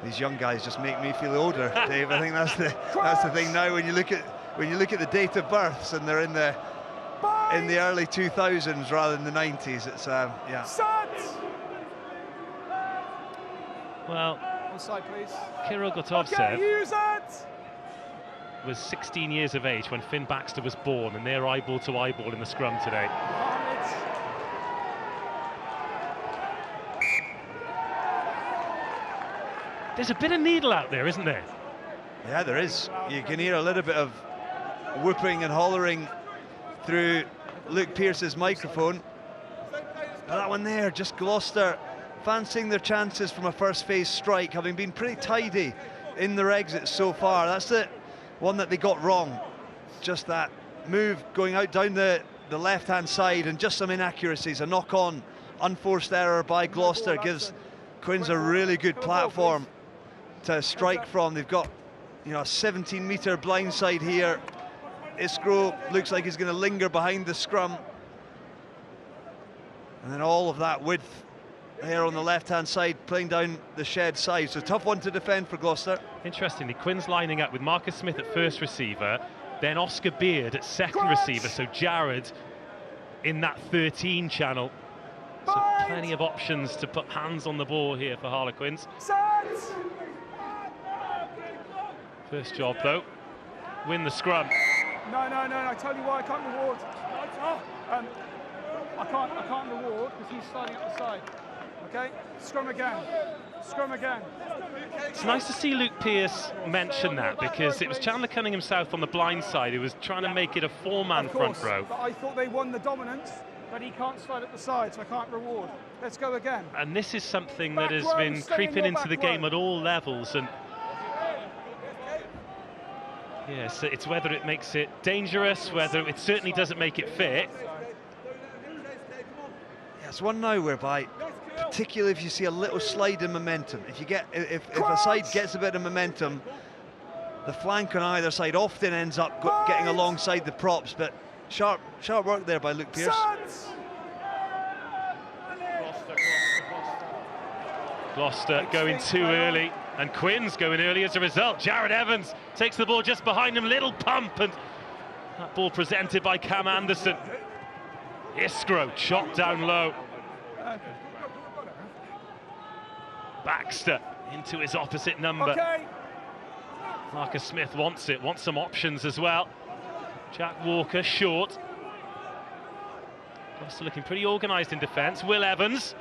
These young guys just make me feel older, Dave. I think that's the thing now. When you look at the date of births, and they're in the early 2000s rather than the 90s. It's yeah. Well, onside, please. Kirill Gotovtsev was 16 years of age when Finn Baxter was born, and they're eyeball to eyeball in the scrum today. There's a bit of needle out there, isn't there? Yeah, there is. You can hear a little bit of whooping and hollering through Luke Pearce's microphone. And that one there, just Gloucester fancying their chances from a first phase strike, having been pretty tidy in their exits so far. That's the one that they got wrong. Just that move going out down the left-hand side, and just some inaccuracies. A knock-on, unforced error by Gloucester gives Quins a really good platform to strike from. They've got, you know, a 17-metre blindside here. Iskro looks like he's going to linger behind the scrum. And then all of that width there on the left-hand side, playing down the shed side. So tough one to defend for Gloucester. Interestingly, Quinn's lining up with Marcus Smith at first receiver, then Oscar Beard at second receiver, so Jared in that 13 channel. So plenty of options to put hands on the ball here for Harlequins. First job though, win the scrum. No, I tell you why I can't reward. I can't reward because he's sliding up the side. Okay, scrum again. It's nice to see Luke Pearce mention that, because it was Chandler Cunningham South on the blind side who was trying to make it a four-man front row. But I thought they won the dominance, but he can't slide up the side, so I can't reward. Let's go again. And this is something that has been creeping into the game at all levels, and yes, it's whether it makes it dangerous, whether it certainly doesn't make it fit. It's one now whereby, particularly if you see a little slide in momentum, if a side gets a bit of momentum, the flank on either side often ends up getting alongside the props. But sharp work there by Luke Pearce. Gloucester going too early, and Quins going early as a result. Jared Evans takes the ball just behind him, little pump, and that ball presented by Cam Anderson. Iskro chopped down low. Baxter into his opposite number. Okay. Marcus Smith wants some options as well. Jack Walker short. Gloucester looking pretty organised in defence. Will Evans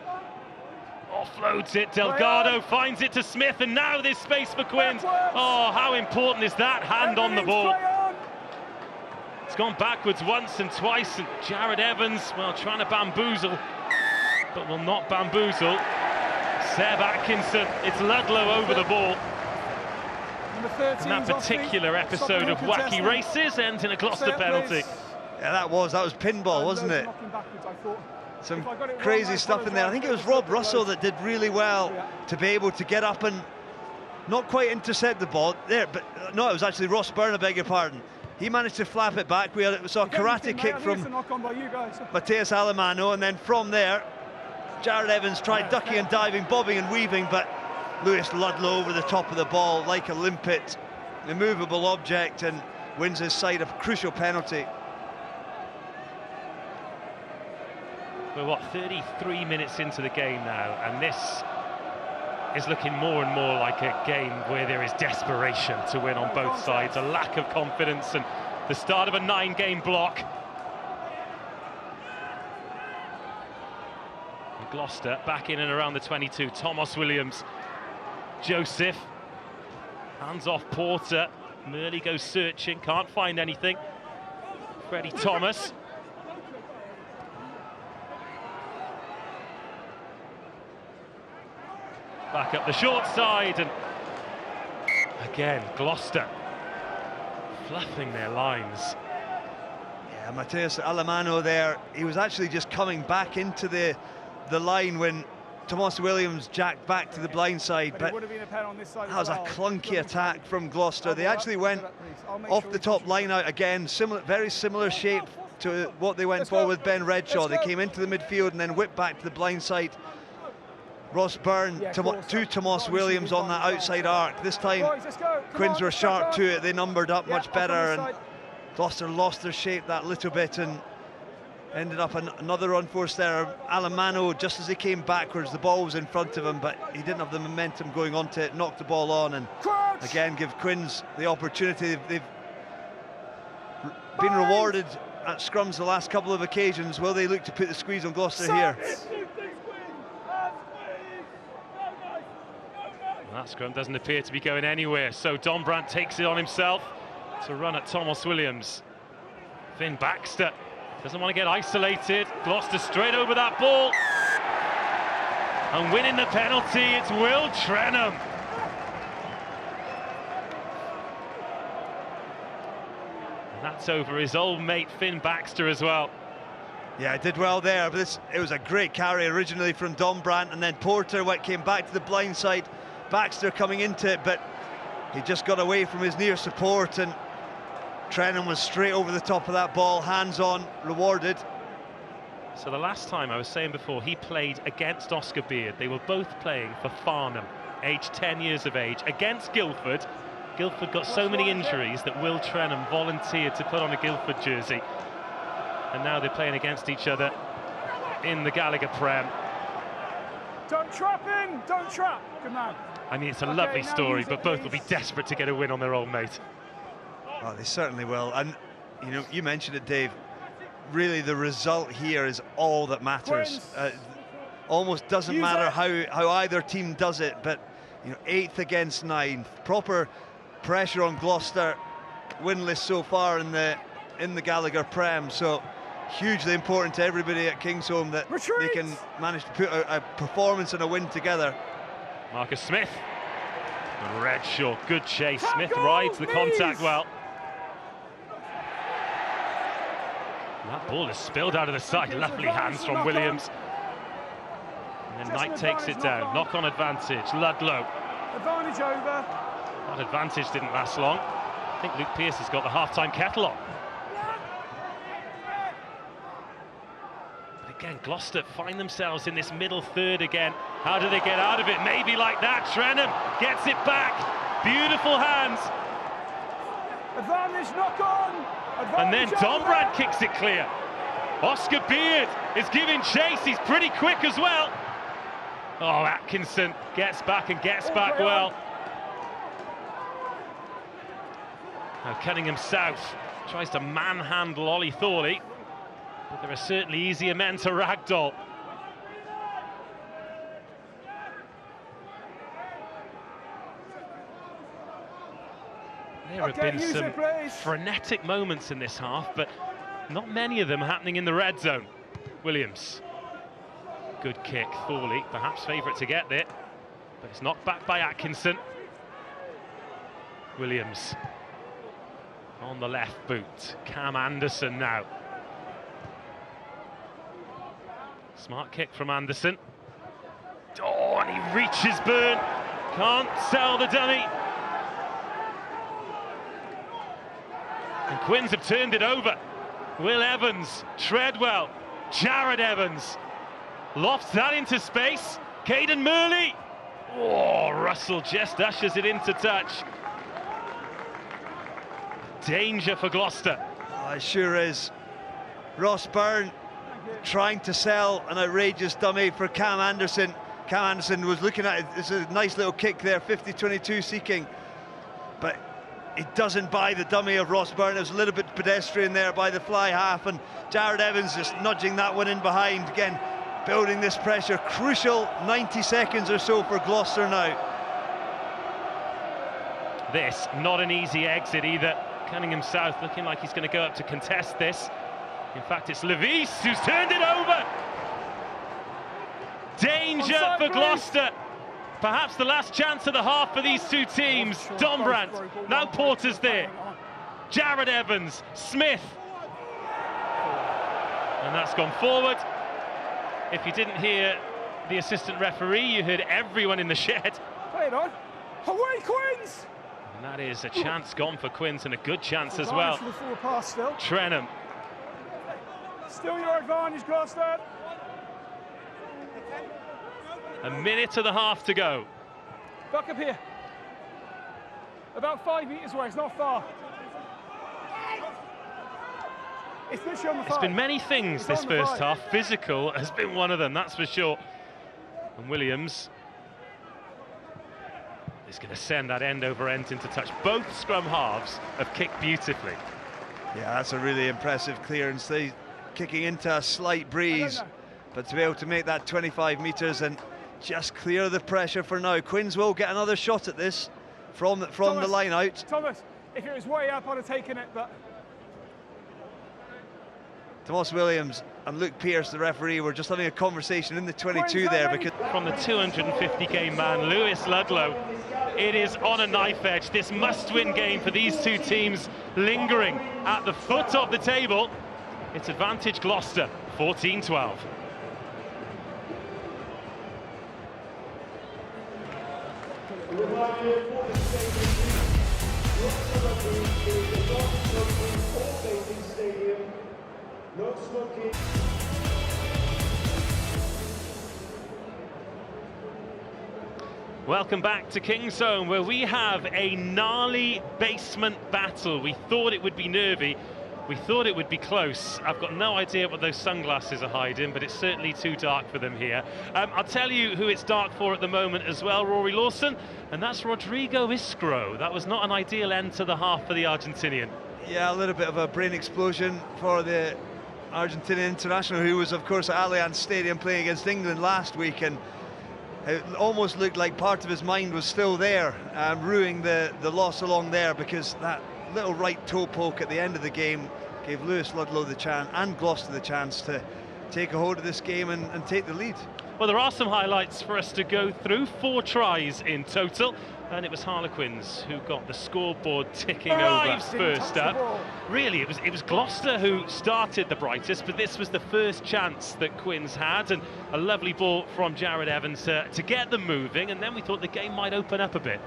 offloads it. Delgado finds it to Smith, and now there's space for Quins. Oh, how important is that hand on the ball? It's gone backwards once and twice, and Jared Evans, well, trying to bamboozle, but will not bamboozle Seb Atkinson. It's Ludlow over the ball. And that particular episode of wacky races ends in a Gloucester penalty. Yeah, that was pinball, wasn't it? Some crazy stuff in there. I think it was Rob Russell that did really well to be able to get up and not quite intercept the ball there, but no, it was actually Ross Byrne, I beg your pardon. He managed to flap it back. We saw a karate kick from Mateus Alemano, and then from there, Jared Evans tried ducking and diving, bobbing and weaving, but Lewis Ludlow over the top of the ball like a limpet, immovable object, and wins his side a crucial penalty. We're, what, 33 minutes into the game now, and this is looking more and more like a game where there is desperation to win on both sides, a lack of confidence, and the start of a 9-game block. And Gloucester back in and around the 22. Thomas Williams, Joseph, hands off Porter. Murley goes searching, can't find anything. Freddie Thomas. Back up the short side, and again Gloucester fluffing their lines. Yeah, Mateus Alemano there, he was actually just coming back into the line when Thomas Williams jacked back to the blind side, but that was a clunky attack from Gloucester. They actually went off the top line out again, very similar shape to what they went for with Ben Redshaw. They came into the midfield and then whipped back to the blind side. Ross Byrne to Thomas Williams on that outside arc. This time Quins were sharp to it, they numbered up much better, and Gloucester lost their shape that little bit and ended up another unforced error. Alemano, just as he came backwards, the ball was in front of him, but he didn't have the momentum going onto it, knocked the ball on, and again give Quins the opportunity. They've been rewarded at scrums the last couple of occasions. Will they look to put the squeeze on Gloucester here? That scrum doesn't appear to be going anywhere, so Dombrandt takes it on himself to run at Thomas Williams. Finn Baxter doesn't want to get isolated. Gloucester straight over that ball. And winning the penalty, it's Will Trenham. And that's over his old mate Finn Baxter as well. Yeah, did well there, but it was a great carry originally from Dombrandt, and then Porter came back to the blind side. Baxter coming into it, but he just got away from his near support, and Trenham was straight over the top of that ball, hands-on, rewarded. So the last time, I was saying before, he played against Oscar Beard. They were both playing for Farnham, aged 10 years of age, against Guildford. Guildford got so many injuries that Will Trenham volunteered to put on a Guildford jersey. And now they're playing against each other in the Gallagher Prem. Don't trap in, don't trap. Good man. I mean, it's a lovely story, but both will be desperate to get a win on their old mate. Oh, they certainly will. And, you know, you mentioned it, Dave. Really, the result here is all that matters. Almost doesn't matter how either team does it, but, you know, 8th against 9th. Proper pressure on Gloucester, winless so far in the Gallagher Prem. So hugely important to everybody at Kingsholm that they can manage to put a performance and a win together. Marcus Smith, Redshaw, good chase. Smith rides the contact well. That ball is spilled out of the side. Lovely hands from Williams. And then Knight takes it down. Knock-on advantage. Ludlow. Advantage over. That advantage didn't last long. I think Luke Pearce has got the half-time kettle on. But again, Gloucester find themselves in this middle third again. How do they get out of it? Maybe like that. Trenham gets it back. Beautiful hands. Advantage, knock on. And then Dombrandt kicks it clear. Oscar Beard is giving chase. He's pretty quick as well. Oh, Atkinson gets back and gets back well. Now Cunningham South tries to manhandle Ollie Thorley, but there are certainly easier men to ragdoll. There have been some frenetic moments in this half, but not many of them happening in the red zone. Williams. Good kick, Thorley, perhaps favourite to get there, but it's knocked back by Atkinson. Williams on the left boot. Cam Anderson now. Smart kick from Anderson. Oh, and he reaches Byrne. Can't sell the dummy. And Quins have turned it over. Will Evans, Treadwell, Jared Evans. Lofts that into space. Caden Murley. Oh, Russell just ushers it into touch. Danger for Gloucester. Oh, it sure is. Ross Byrne trying to sell an outrageous dummy for Cam Anderson. Cam Anderson was looking at it. It's a nice little kick there, 50-22 seeking. But it doesn't buy the dummy of Ross Byrne. It was a little bit pedestrian there by the fly half, and Jared Evans just nudging that one in behind. Again, building this pressure. Crucial 90 seconds or so for Gloucester now. This, not an easy exit either. Cunningham South looking like he's going to go up to contest this. In fact, it's Levis who's turned it over. Danger for Gloucester. Perhaps the last chance of the half for these two teams. Dombrandt, now Porter's there. Jared Evans, Smith. And that's gone forward. If you didn't hear the assistant referee, you heard everyone in the shed. Play it on. Away, Quins! And that is a chance gone for Quins, and a good chance as well. For the forward pass still. Trenham. Still your advantage, Gloucester. A minute of the half to go. Back up here. About 5 meters away, it's not far. It's literally on the It's been many things this first half. Physical has been one of them, that's for sure. And Williams is going to send that end over end into touch. Both scrum halves have kicked beautifully. Yeah, that's a really impressive clearance. They kicking into a slight breeze, but to be able to make that 25 metres and just clear the pressure for now. Quins will get another shot at this from the line out. Thomas, if it was way up, I'd have taken it, but... Tomas Williams and Luke Pearce, the referee, were just having a conversation in the 22 there, because... From the 250 game man, Lewis Ludlow, it is on a knife edge. This must-win game for these two teams, lingering at the foot of the table. It's advantage Gloucester, 14-12. Welcome back to Kingsholm, where we have a gnarly basement battle. We thought it would be nervy. We thought it would be close. I've got no idea what those sunglasses are hiding, but it's certainly too dark for them here. I'll tell you who it's dark for at the moment as well, Rory Lawson, and that's Rodrigo Iskro. That was not an ideal end to the half for the Argentinian. Yeah, a little bit of a brain explosion for the Argentinian international, who was, of course, at Allianz Stadium playing against England last week, and it almost looked like part of his mind was still there, ruining the loss along there, because that little right toe poke at the end of the game gave Lewis Ludlow the chance, and Gloucester the chance, to take a hold of this game and take the lead. Well, there are some highlights for us to go through. 4 tries in total, and it was Harlequins who got the scoreboard ticking over first up. Really, it was Gloucester who started the brightest, but this was the first chance that Quins had, and a lovely ball from Jared Evans to get them moving, and then we thought the game might open up a bit.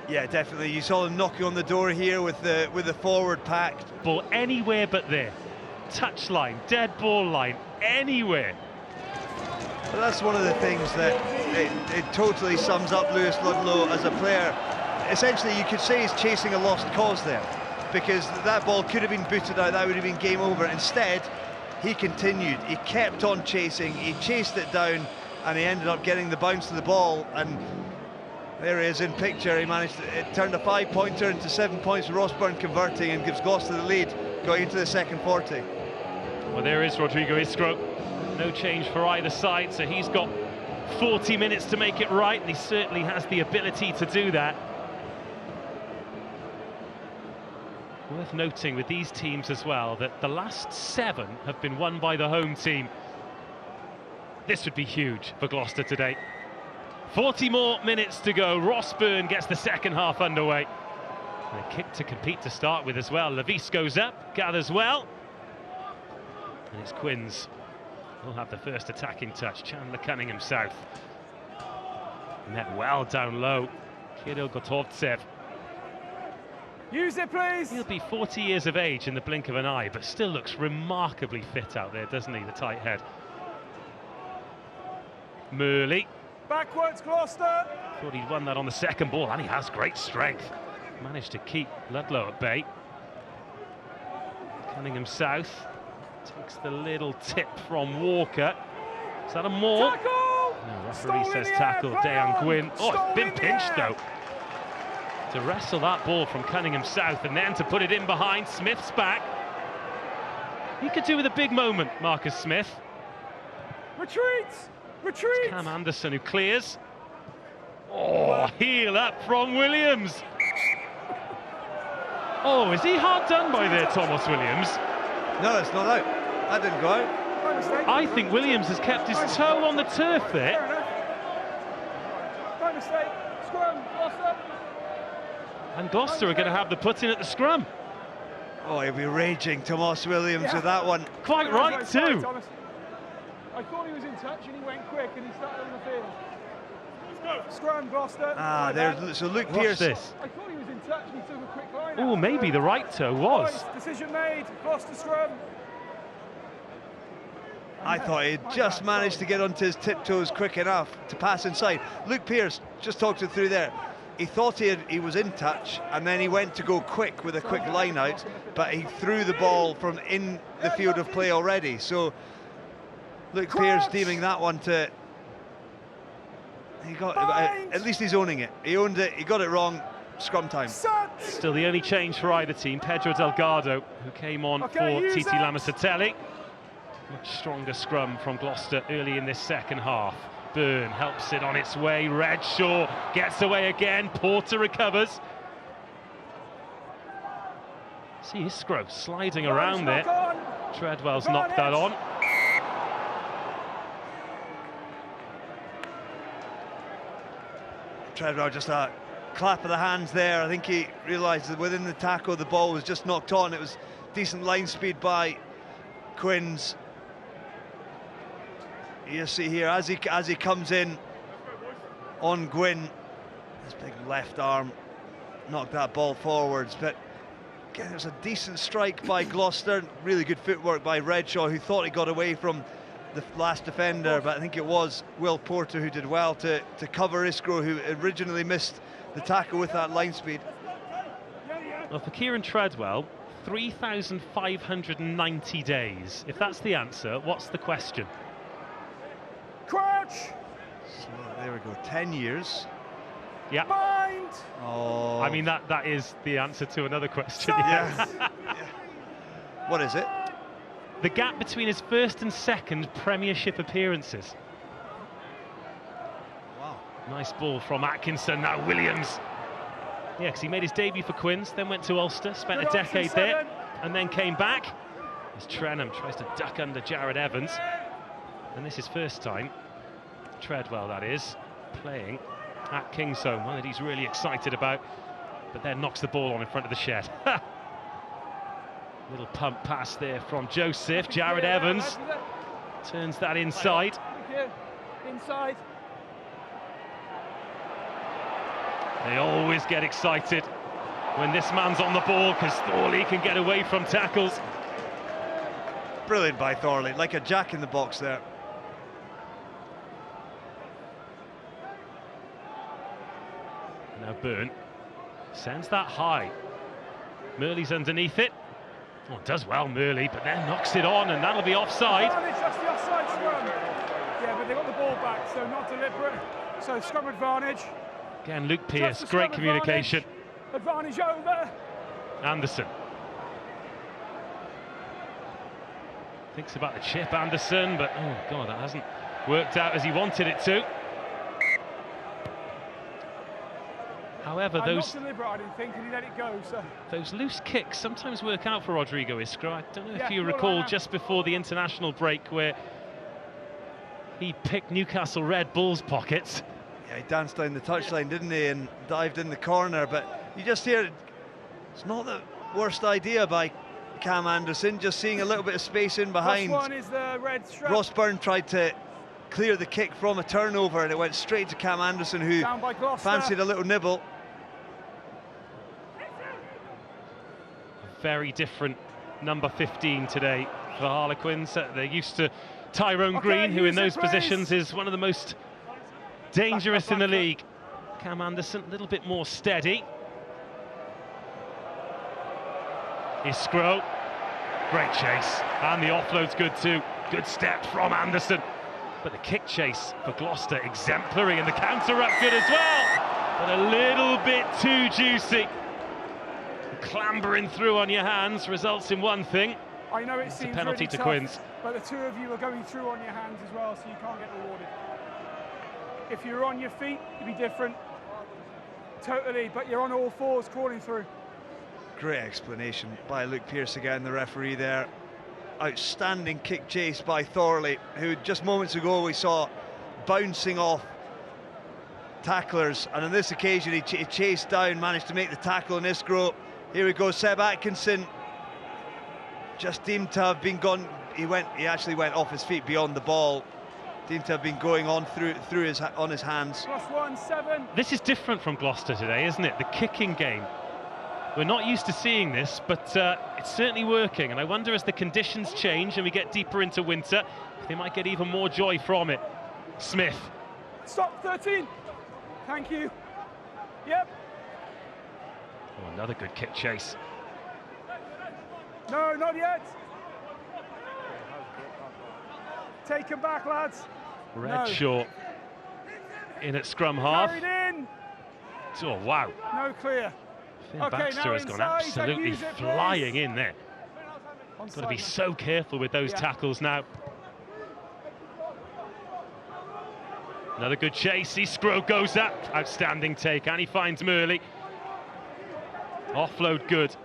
Yeah, definitely. You saw them knocking on the door here with the forward pack. Ball anywhere but there. Touchline, dead ball line, anywhere. But that's one of the things that it totally sums up Lewis Ludlow as a player. Essentially, you could say he's chasing a lost cause there, because that ball could have been booted out, that would have been game over. Instead, he continued, he kept on chasing, he chased it down, and he ended up getting the bounce to the ball, and there he is in picture. He managed it turned a 5-pointer into 7 points with Ross Byrne converting, and gives Gloucester the lead going into the second 40. Well, there is Rodrigo Iskro. No change for either side, so he's got 40 minutes to make it right, and he certainly has the ability to do that. Worth noting with these teams as well that the last 7 have been won by the home team. This would be huge for Gloucester today. 40 more minutes to go. Ross Byrne gets the second half underway. And a kick to compete to start with as well. Levis goes up, gathers well. And it's Quins. He'll have the first attacking touch. Chandler Cunningham South. Met well down low. Kirill Gotovtsev. Use it, please. He'll be 40 years of age in the blink of an eye, but still looks remarkably fit out there, doesn't he, the tight head. Murley. Backwards, Gloucester. Thought he'd won that on the second ball, and he has great strength. Managed to keep Ludlow at bay. Cunningham South takes the little tip from Walker. Is that a maul? Tackle! No, referee says tackle. Dejan Gwyn. Oh, it's been pinched though. To wrestle that ball from Cunningham South and then to put it in behind. Smith's back. He could do with a big moment, Marcus Smith. Retreat! Retreat! It's Cam Anderson who clears. Oh, heel up from Williams. Oh, is he hard done by there, Thomas Williams? No, it's not out. That didn't go out. I think Williams has kept his toe on the turf there. Right mistake. Scrum, Gloucester. And Gloucester are going to have the put in at the scrum. Oh, he'll be raging, Tomas Williams, with that one. Quite right too. Thomas. I thought he was in touch and he went quick and he started on the field. Scrum, Gloucester. Ah, there's so Luke Watch Pearce. this. I thought he was in touch and he took a quick line. Oh, maybe the right toe was. Decision made. Gloucester scrum. I thought he'd just managed to get onto his tiptoes quick enough to pass inside. Luke Pearce just talked it through there. He thought he was in touch, and then he went to go quick with a quick line out, but he threw the ball from in the field of play already. So Luke Pearce deeming that one to... He got at least he's owning it. He owned it. He got it wrong. Scrum time. Still the only change for either team. Pedro Delgado, who came on for Titi Lamasatelli. Much stronger scrum from Gloucester early in this second half. Byrne helps it on its way. Redshaw gets away again. Porter recovers. See Iskro sliding around there. Treadwell's knocked that on. Treadwell just a clap of the hands there. I think he realised that within the tackle the ball was just knocked on. It was decent line speed by Quins. You see here as he comes in on Gwyn, his big left arm knocked that ball forwards. But again, it was a decent strike by Gloucester. Really good footwork by Redshaw, who thought he got away from the last defender, but I think it was Will Porter who did well to cover Iskro, who originally missed the tackle with that line speed. Well, for Kieran Treadwell, 3,590 days. If that's the answer, what's the question? Crouch! So there we go, 10 years. Yeah. Bind! Oh. I mean, that is the answer to another question. Yeah. What is it? The gap between his first and second Premiership appearances. Wow. Nice ball from Atkinson, now Williams. Yeah, because he made his debut for Quins, then went to Ulster, spent a decade there, and then came back. As Trenham tries to duck under Jared Evans. And this is first time, Treadwell that is, playing at Kingsholm, one that he's really excited about, but then knocks the ball on in front of the shed. Little pump pass there from Joseph. Jared Evans turns that inside. Inside. They always get excited when this man's on the ball because Thorley can get away from tackles. Brilliant by Thorley, like a jack in the box there. Now Byrne sends that high. Murley's underneath it. Oh, does well, Murley, but then knocks it on, and that'll be offside. That's the offside scrum. Yeah, but they got the ball back, so not deliberate. So scrum advantage. Again, Luke Pearce, great communication. Advantage over. Anderson. Thinks about the chip, Anderson, but oh God, that hasn't worked out as he wanted it to. However, those not deliberate, I didn't think, and he let it go. So those loose kicks sometimes work out for Rodrigo Iskro. I don't know if you recall just before the international break where he picked Newcastle Red Bulls pockets. Yeah, he danced down the touchline, didn't he, and dived in the corner. But you just hear it's not the worst idea by Cam Anderson, just seeing a little bit of space in behind. Plus one is the red strap. Ross Byrne tried to clear the kick from a turnover, and it went straight to Cam Anderson, who fancied a little nibble. Very different number 15 today for Harlequins. They're used to Tyrone Green, who in those positions is one of the most dangerous in the league. Cam Anderson a little bit more steady. Iskro, great chase, and the offload's good too. Good step from Anderson, but the kick chase for Gloucester exemplary, and the counter up good as well, but a little bit too juicy. Clambering through on your hands results in one thing. I know it seems a penalty really to tough, Quins, but the two of you are going through on your hands as well, so you can't get rewarded. If you're on your feet, it'd be different. Totally, but you're on all fours crawling through. Great explanation by Luke Pearce again, the referee there. Outstanding kick chase by Thorley, who just moments ago we saw bouncing off tacklers, and on this occasion he chased down, managed to make the tackle on Iskro. Here we go, Seb Atkinson just deemed to have been gone. He actually went off his feet beyond the ball. Deemed to have been going on on his hands. +1, 7. This is different from Gloucester today, isn't it? The kicking game. We're not used to seeing this, but it's certainly working. And I wonder, as the conditions change and we get deeper into winter, if they might get even more joy from it. Smith. Stop, 13. Thank you. Yep. Oh, another good kick chase. No, not yet. Take him back, lads. Redshaw in at scrum half. Carried in. Oh, wow. No clear. Finn Baxter has gone absolutely flying in there. Got to be so careful with those tackles now. Another good chase. Iskro goes up. Outstanding take, and he finds Murley. Offload good.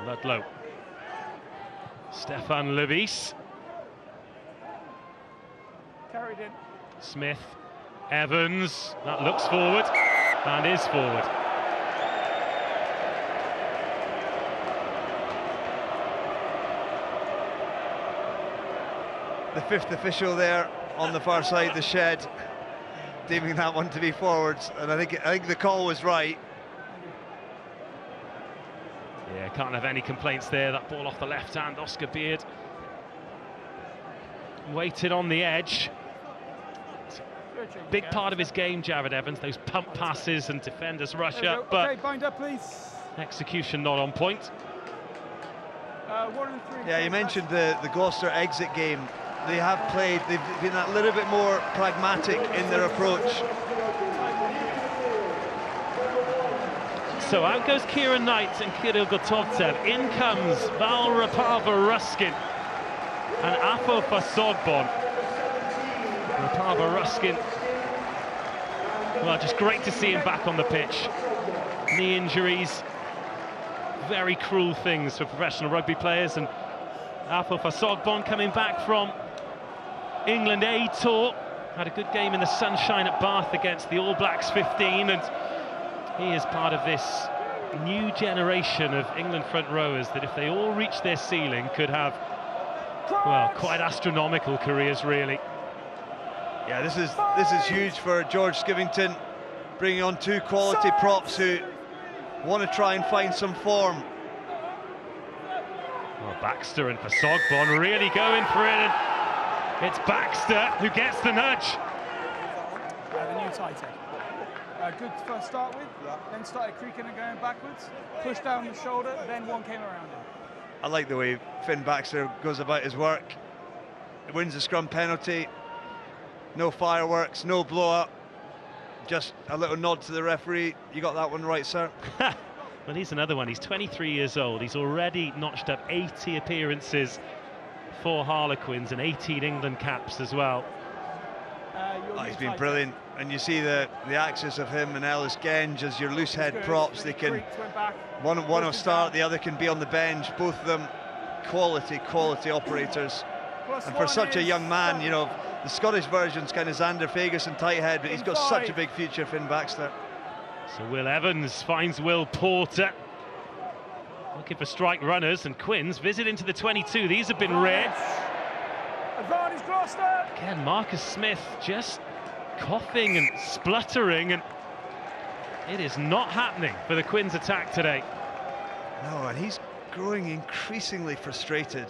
Ludlow. Stefan Levis. Carried in. Smith. Evans. That looks forward and is forward. The fifth official there on the far side of the shed, deeming that one to be forwards, and I think the call was right. Yeah, can't have any complaints there. That ball off the left hand, Oscar Beard waited on the edge. Big part of his game, Jared Evans, those pump passes and defenders rush up, but okay, bind up, please. Execution not on point. 1 and 3. Yeah, you mentioned the Gloucester exit game. They have played, they've been a little bit more pragmatic in their approach. So out goes Kieran Knight and Kirill Gotovtsev. In comes Val Rapava Ruskin and Afo Fasogbon. Rapava Ruskin, well, just great to see him back on the pitch. Knee injuries, very cruel things for professional rugby players, and Afo Fasogbon coming back from England A tour, had a good game in the sunshine at Bath against the All Blacks 15, and he is part of this new generation of England front rowers that, if they all reach their ceiling, could have, well, quite astronomical careers, really. Yeah, this is huge for George Skivington, bringing on two quality props who want to try and find some form. Well, Baxter and Fasogbon really going for it, and it's Baxter who gets the nudge. The new tight end. Good first start with, then started creaking and going backwards, pushed down the shoulder, then one came around him. I like the way Finn Baxter goes about his work. He wins the scrum penalty, no fireworks, no blow up, just a little nod to the referee. You got that one right, sir. Well, he's another one. He's 23 years old. He's already notched up 80 appearances for Harlequins and 18 England caps as well. He's been brilliant, and you see the axis of him and Ellis Genge as your loose head props. They can, one will start, the other can be on the bench. Both of them quality operators. And for such a young man, you know, the Scottish version's kind of Xander Ferguson tight head, but he's got such a big future, Finn Baxter. So Will Evans finds Will Porter, looking for strike runners, and Quins visit into the 22. These have been rare. Advantage Gloucester. Again, Marcus Smith just coughing and spluttering, and it is not happening for the Quins attack today. No, and he's growing increasingly frustrated.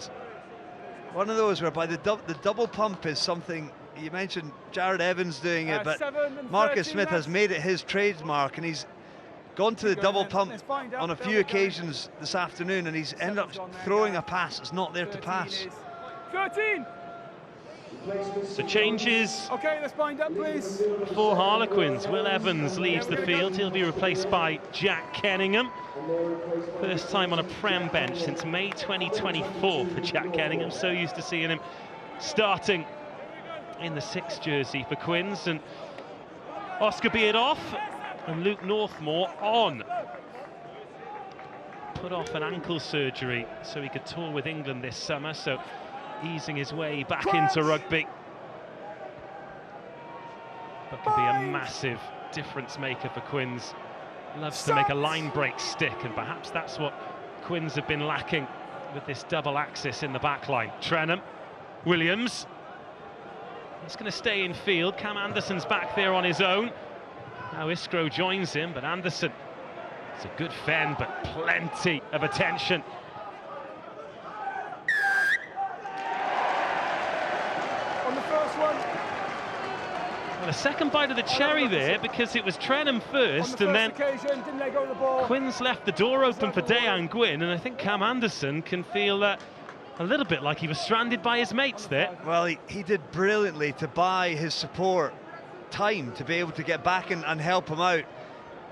One of those whereby the double pump is something, you mentioned Jared Evans doing it, but Marcus Smith has made it his trademark, and he's gone to the double pump on a few occasions this afternoon, and he's ended up throwing a pass that's not there to pass. 13. So changes. Okay, let's bind up, please. For Harlequins, Will Evans leaves the field. He'll be replaced by Jack Kenningham. First time on a Prem bench since May 2024 for Jack Kenningham. So used to seeing him starting in the 6 jersey for Quins. And Oscar Beard off, and Luke Northmore on. Put off an ankle surgery so he could tour with England this summer. So easing his way back into rugby. But could be a massive difference maker for Quins. Loves to make a line break stick, and perhaps that's what Quins have been lacking with this double axis in the back line. Trenham, Williams. He's going to stay in field. Cam Anderson's back there on his own. Now Iskro joins him, but Anderson, it's a good fend, but plenty of attention. Well, a second bite of the cherry there, because it was Trenham first, and then Quins left the door open for Dejan Gwyn, and I think Cam Anderson can feel a little bit like he was stranded by his mates there. Well, he did brilliantly to buy his support time to be able to get back and help him out.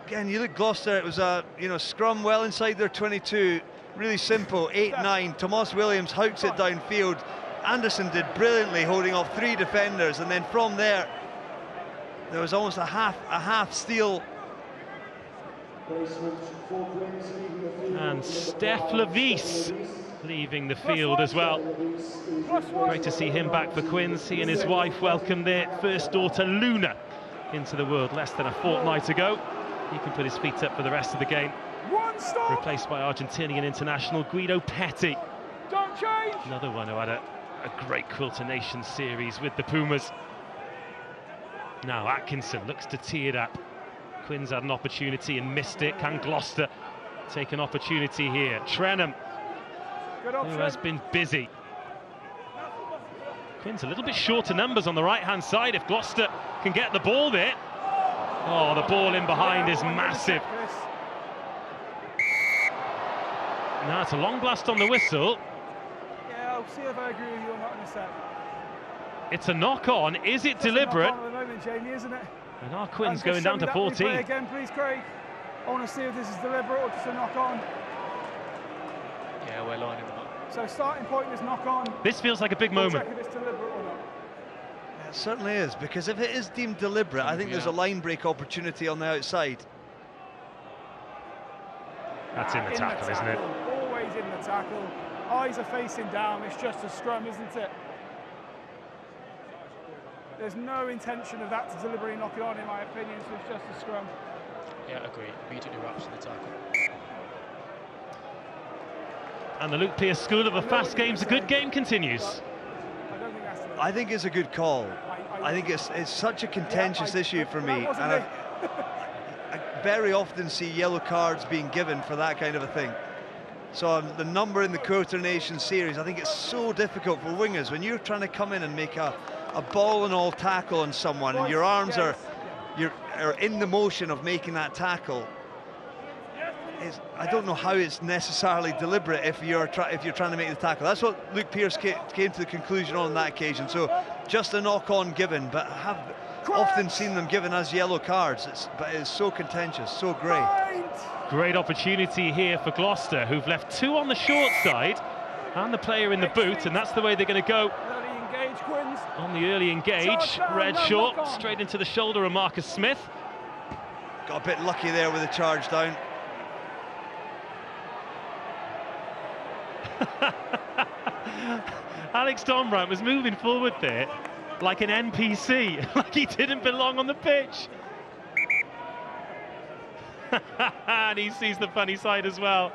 Again, you look Gloucester, it was a scrum well inside their 22, really simple, 8-9. Tomas Williams hooks it downfield. Anderson did brilliantly, holding off 3 defenders, and then from there was almost a half steal. And Steph Levis leaving the field as well. Great to see him back for Quins. He and his wife welcomed their first daughter Luna into the world less than a fortnight ago. He can put his feet up for the rest of the game. Replaced by Argentinian international Guido Petti. Don't change. Another one who had a great Quilter Nations series with the Pumas. Now Atkinson looks to tee it up. Quins had an opportunity and missed it. Can Gloucester take an opportunity here? Trenham, who has been busy. Quins a little bit short of numbers on the right-hand side. If Gloucester can get the ball there. Oh, the ball in behind is massive. Now it's a long blast on the whistle. Yeah, I'll see if I agree with you or not in a sec. It's a knock-on. Is it deliberate? At the moment, Jamie, isn't it? And our Quins going down to 14. Again, please, Craig. I want to see if this is deliberate or just a knock-on. Yeah, we're lining them up. So starting point is knock-on. This feels like a big moment. Check if it's deliberate or not. Yeah, it certainly is, because if it is deemed deliberate, I think there's a line break opportunity on the outside. That's in the tackle, isn't it? Always in the tackle. Eyes are facing down. It's just a scrum, isn't it? There's no intention of that to deliberately knock it on, in my opinion, so it's just a scrum. Yeah, agree. Immediately wraps in the tackle. And the Luke Pearce School of a fast game's a good game continues. I think it's a good call. I think it's such a contentious issue for me, and I very often see yellow cards being given for that kind of a thing. So the number in the Quilter Nations series, I think it's so difficult for wingers when you're trying to come in and make a ball and all tackle on someone, and your arms are in the motion of making that tackle. I don't know how it's necessarily deliberate if you're trying to make the tackle. That's what Luke Pearce came to the conclusion on that occasion. So just a knock-on given, but I have often seen them given as yellow cards. But it's so contentious, so grey. Great opportunity here for Gloucester, who've left 2 on the short side and the player in the boot, and that's the way they're going to go. On the early engage, red short, straight into the shoulder of Marcus Smith. Got a bit lucky there with the charge down. Alex Dombrandt was moving forward there like an NPC, like he didn't belong on the pitch. And he sees the funny side as well.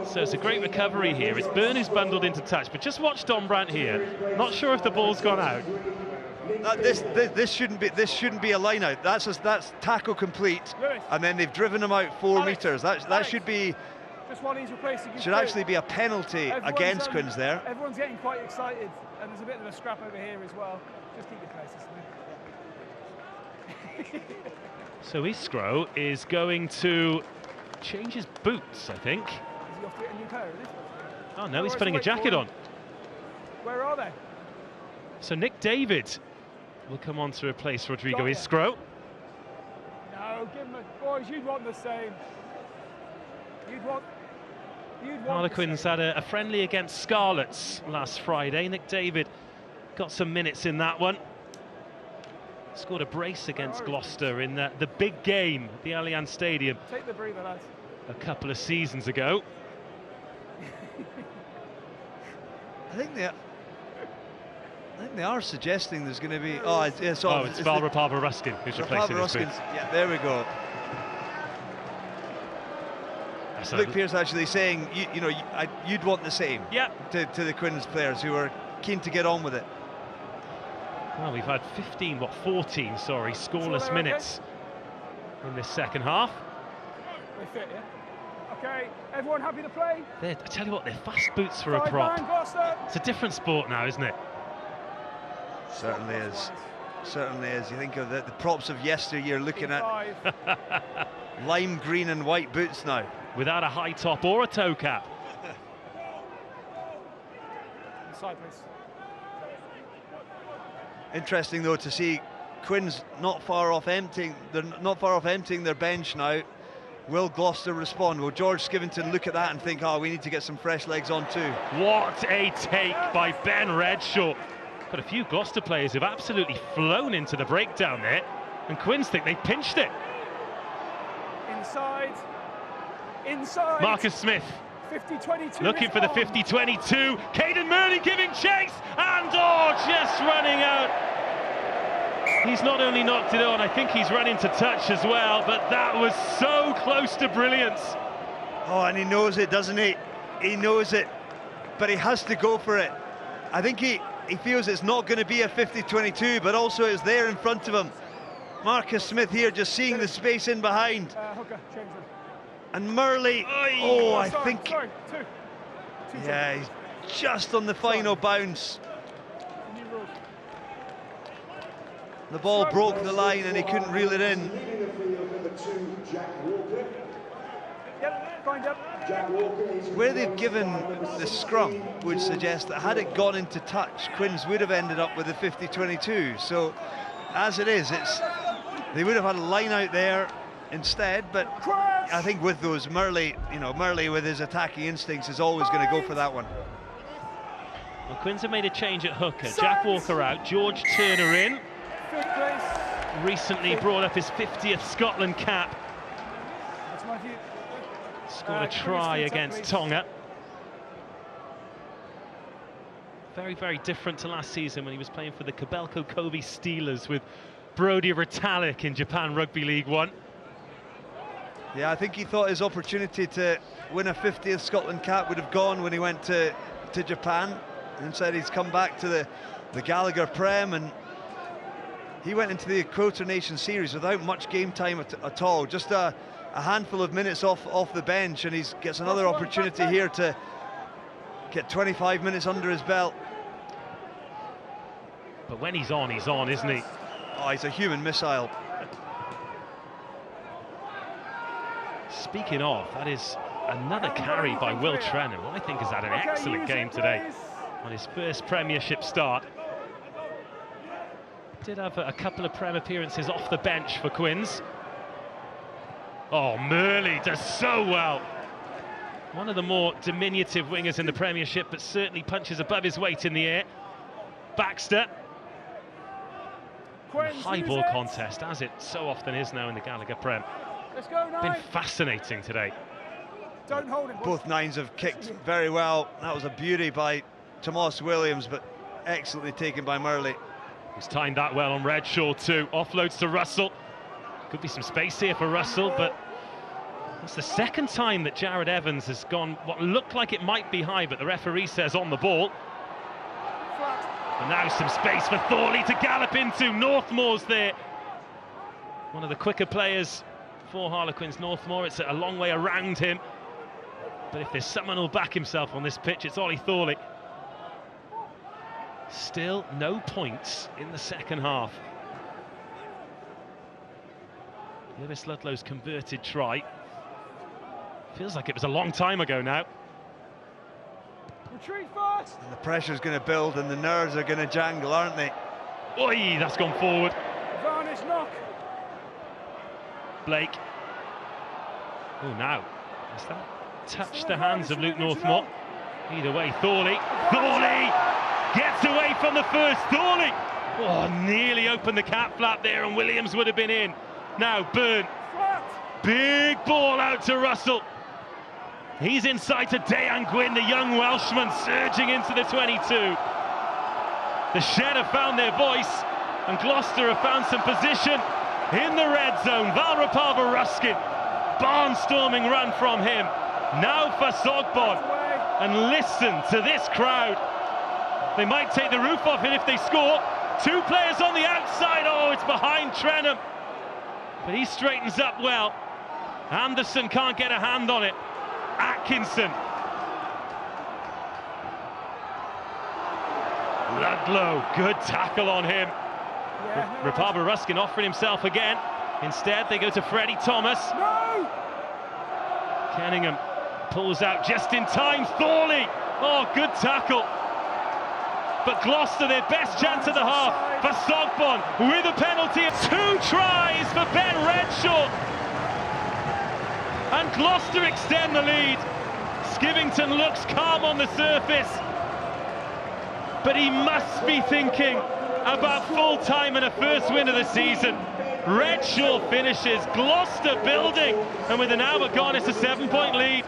So it's a great recovery here. It's Byrne who's bundled into touch, but just watch Dombrandt here. Not sure if the ball's gone out. This shouldn't be a line out. That's tackle complete, and then they've driven him out 4 metres. That should be. Just while he's replacing his should actually be a penalty against Quins there. Everyone's getting quite excited, and there's a bit of a scrap over here as well. Just keep your places. So Iskro is going to change his boots, I think. Is he off to get a new pair of this? Oh no, he's putting a jacket on. Where are they? So Nick David will come on to replace Rodrigo Iskro. No, give him a... Boys, you'd want the same. You'd want Harlequins had a friendly against Scarlets last Friday. Nick David got some minutes in that one. Scored a brace against Gloucester in the big game at the Allianz Stadium. Take the breather, lads. A couple of seasons ago. I think they are suggesting there's going to be. It's Valrapava Ruskin who's replacing his boots. Yeah, there we go. Luke Pearce actually saying, you'd want the same. Yeah. To the Quins players who are keen to get on with it. Well, we've had 14, scoreless minutes in this second half. They fit, yeah? Okay, everyone happy to play? I tell you what, they're fast boots for a prop. It's a different sport now, isn't it? Certainly is. Certainly is. You think of the props of yesteryear looking at lime green and white boots now. Without a high top or a toe cap. Inside, please. Interesting though to see Quins not far off emptying. They're not far off emptying their bench now. Will Gloucester respond? Will George Skivington look at that and think, oh, we need to get some fresh legs on too? What a take by Ben Redshaw. But a few Gloucester players have absolutely flown into the breakdown there, and Quins think they pinched it. Inside. Marcus Smith 50-22 looking for the 50-22. Caden Murley giving chase, and just running out. He's not only knocked it on, I think he's run into touch as well, but that was so close to brilliance. Oh, and he knows it, doesn't he? He knows it, but he has to go for it. I think he feels it's not going to be a 50-22, but also it's there in front of him. Marcus Smith here just seeing the space in behind. Hooker, change them. And Murley, I think... Sorry, two. Yeah, he's just on the final bounce. The ball broke the line and he couldn't reel it in. Where they've given the scrum would suggest that had it gone into touch, Quins would have ended up with a 50-22. So, as it is, they would have had a line out there instead, but I think with those Murley with his attacking instincts is always going to go for that one. Well, Quins have made a change at hooker. Jack Walker out, George Turner in. Recently brought up his 50th Scotland cap. That's my view. Scored a try against Tonga. Very, very different to last season when he was playing for the Kobelco Kobe Steelers with Brodie Retallick in Japan Rugby League 1. Yeah, I think he thought his opportunity to win a 50th Scotland cap would have gone when he went to Japan. And instead he's come back to the Gallagher Prem, and he went into the Quilter Nation series without much game time at all, just a handful of minutes off the bench, and he gets another opportunity here to get 25 minutes under his belt. But when he's on, isn't he? Oh, he's a human missile. Speaking of, that is another carry by Will Trenham, who I think has had an excellent game today on his first Premiership start. Did have a couple of Prem appearances off the bench for Quins. Oh, Murley does so well. One of the more diminutive wingers in the Premiership, but certainly punches above his weight in the air. Baxter. High ball contest, as it so often is now in the Gallagher Prem. Let's go, Nine. Been fascinating today. Don't hold him. Both nines have kicked very well. That was a beauty by Tomas Williams, but excellently taken by Murley. He's timed that well on Redshaw too. Offloads to Russell. Could be some space here for Russell, but that's the second time that Jared Evans has gone what looked like it might be high, but the referee says on the ball. And now some space for Thorley to gallop into. Northmore's there. One of the quicker players for Harlequins, Northmore. It's a long way around him. But if there's someone who'll back himself on this pitch, it's Ollie Thorley. Still no points in the second half. Lewis Ludlow's converted try. Feels like it was a long time ago now. Retreat first. And the pressure's going to build and the nerves are going to jangle, aren't they? Oi, that's gone forward. Varnish knock. Blake. Oh, now has that touched the hands of Luke Northmore? Either way, Thorley gets away from the first. Thorley, nearly opened the cap flap there, and Williams would have been in. Now Byrne, big ball out to Russell. He's inside to Dejan Gwyn, the young Welshman, surging into the 22. The Shed have found their voice, and Gloucester have found some position in the red zone. Valrapava Ruskin, barnstorming run from him. Now for Sogbon, and listen to this crowd. They might take the roof off it if they score. Two players on the outside. Oh, it's behind Trenham, but he straightens up well. Anderson can't get a hand on it. Atkinson. Ludlow, good tackle on him. Rapava Ruskin offering himself again. Instead, they go to Freddie Thomas. No! Kenningham pulls out just in time. Thorley, good tackle. But Gloucester, their best chance of the half for Sogbon with a penalty of 2 tries for Ben Redshaw. And Gloucester extend the lead. Skivington looks calm on the surface, but he must be thinking about full time and a first win of the season. Redshaw finishes, Gloucester building, and with an hour gone, it's a 7-point lead.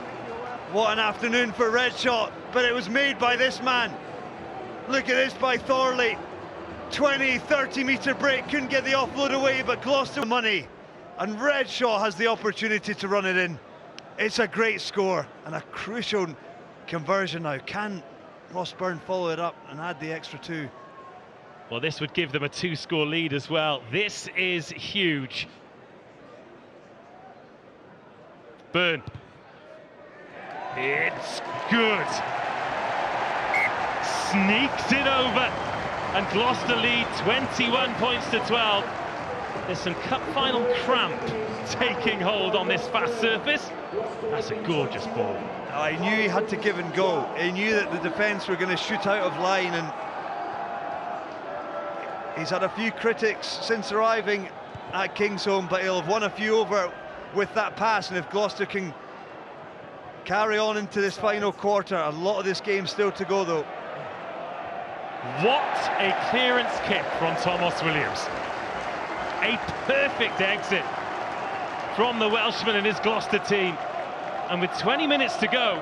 What an afternoon for Redshaw, but it was made by this man. Look at this by Thorley. 20-30 metre break, couldn't get the offload away, but Gloucester money. And Redshaw has the opportunity to run it in. It's a great score and a crucial conversion now. Can Ross Byrne follow it up and add the extra 2? Well, this would give them a 2-score lead as well. This is huge. Byrne. It's good. Sneaks it over. And Gloucester lead 21 points to 12. There's some cup final cramp taking hold on this fast surface. That's a gorgeous ball. I knew he had to give and go. He knew that the defence were going to shoot out of line, and he's had a few critics since arriving at Kingsholm, but he'll have won a few over with that pass. And if Gloucester can carry on into this final quarter, a lot of this game still to go though. What a clearance kick from Thomas Williams. A perfect exit from the Welshman and his Gloucester team. And with 20 minutes to go,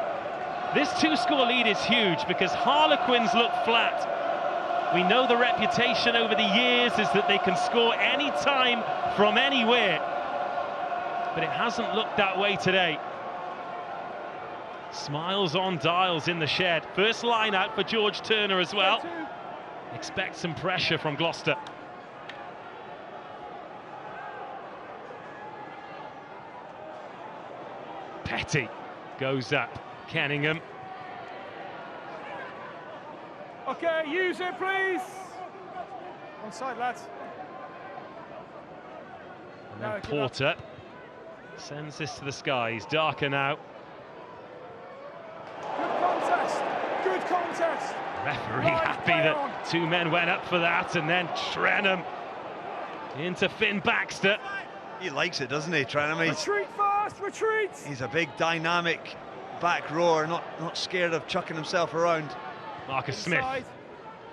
this 2-score lead is huge because Harlequins look flat. We know the reputation over the years is that they can score any time from anywhere, but it hasn't looked that way today. Smiles on dials in the shed. First line out for George Turner as well. Expect some pressure from Gloucester. Petty goes up. Kenningham. Okay, use it, please. Onside, lads. And then Porter sends this to the skies. Darker now. Good contest. Good contest. Referee happy that 2 men went up for that, and then Trenham into Finn Baxter. He likes it, doesn't he, Trenham? Retreat fast, retreat! He's a big, dynamic back rower, not scared of chucking himself around. Marcus Smith,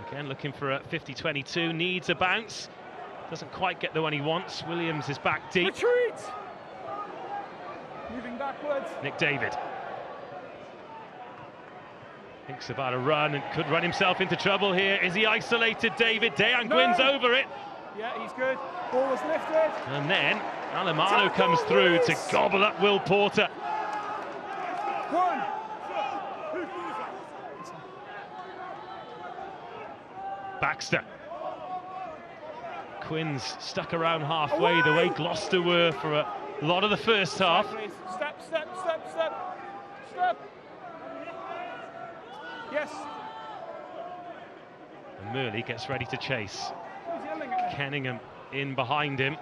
again looking for a 50-22, needs a bounce. Doesn't quite get the one he wants. Williams is back deep. Retreat! Moving backwards. Nick David. Thinks about a run and could run himself into trouble here. Is he isolated, David? Dejan Gwyn's over it. Yeah, he's good. Ball was lifted. And then Alemano comes through to gobble up Will Porter. One. Baxter. Quinn's stuck around halfway, the way Gloucester were for a lot of the first half. Step, step, step, step, step. Yes. And Murley gets ready to chase. Who's yelling at me? Kenningham in behind him.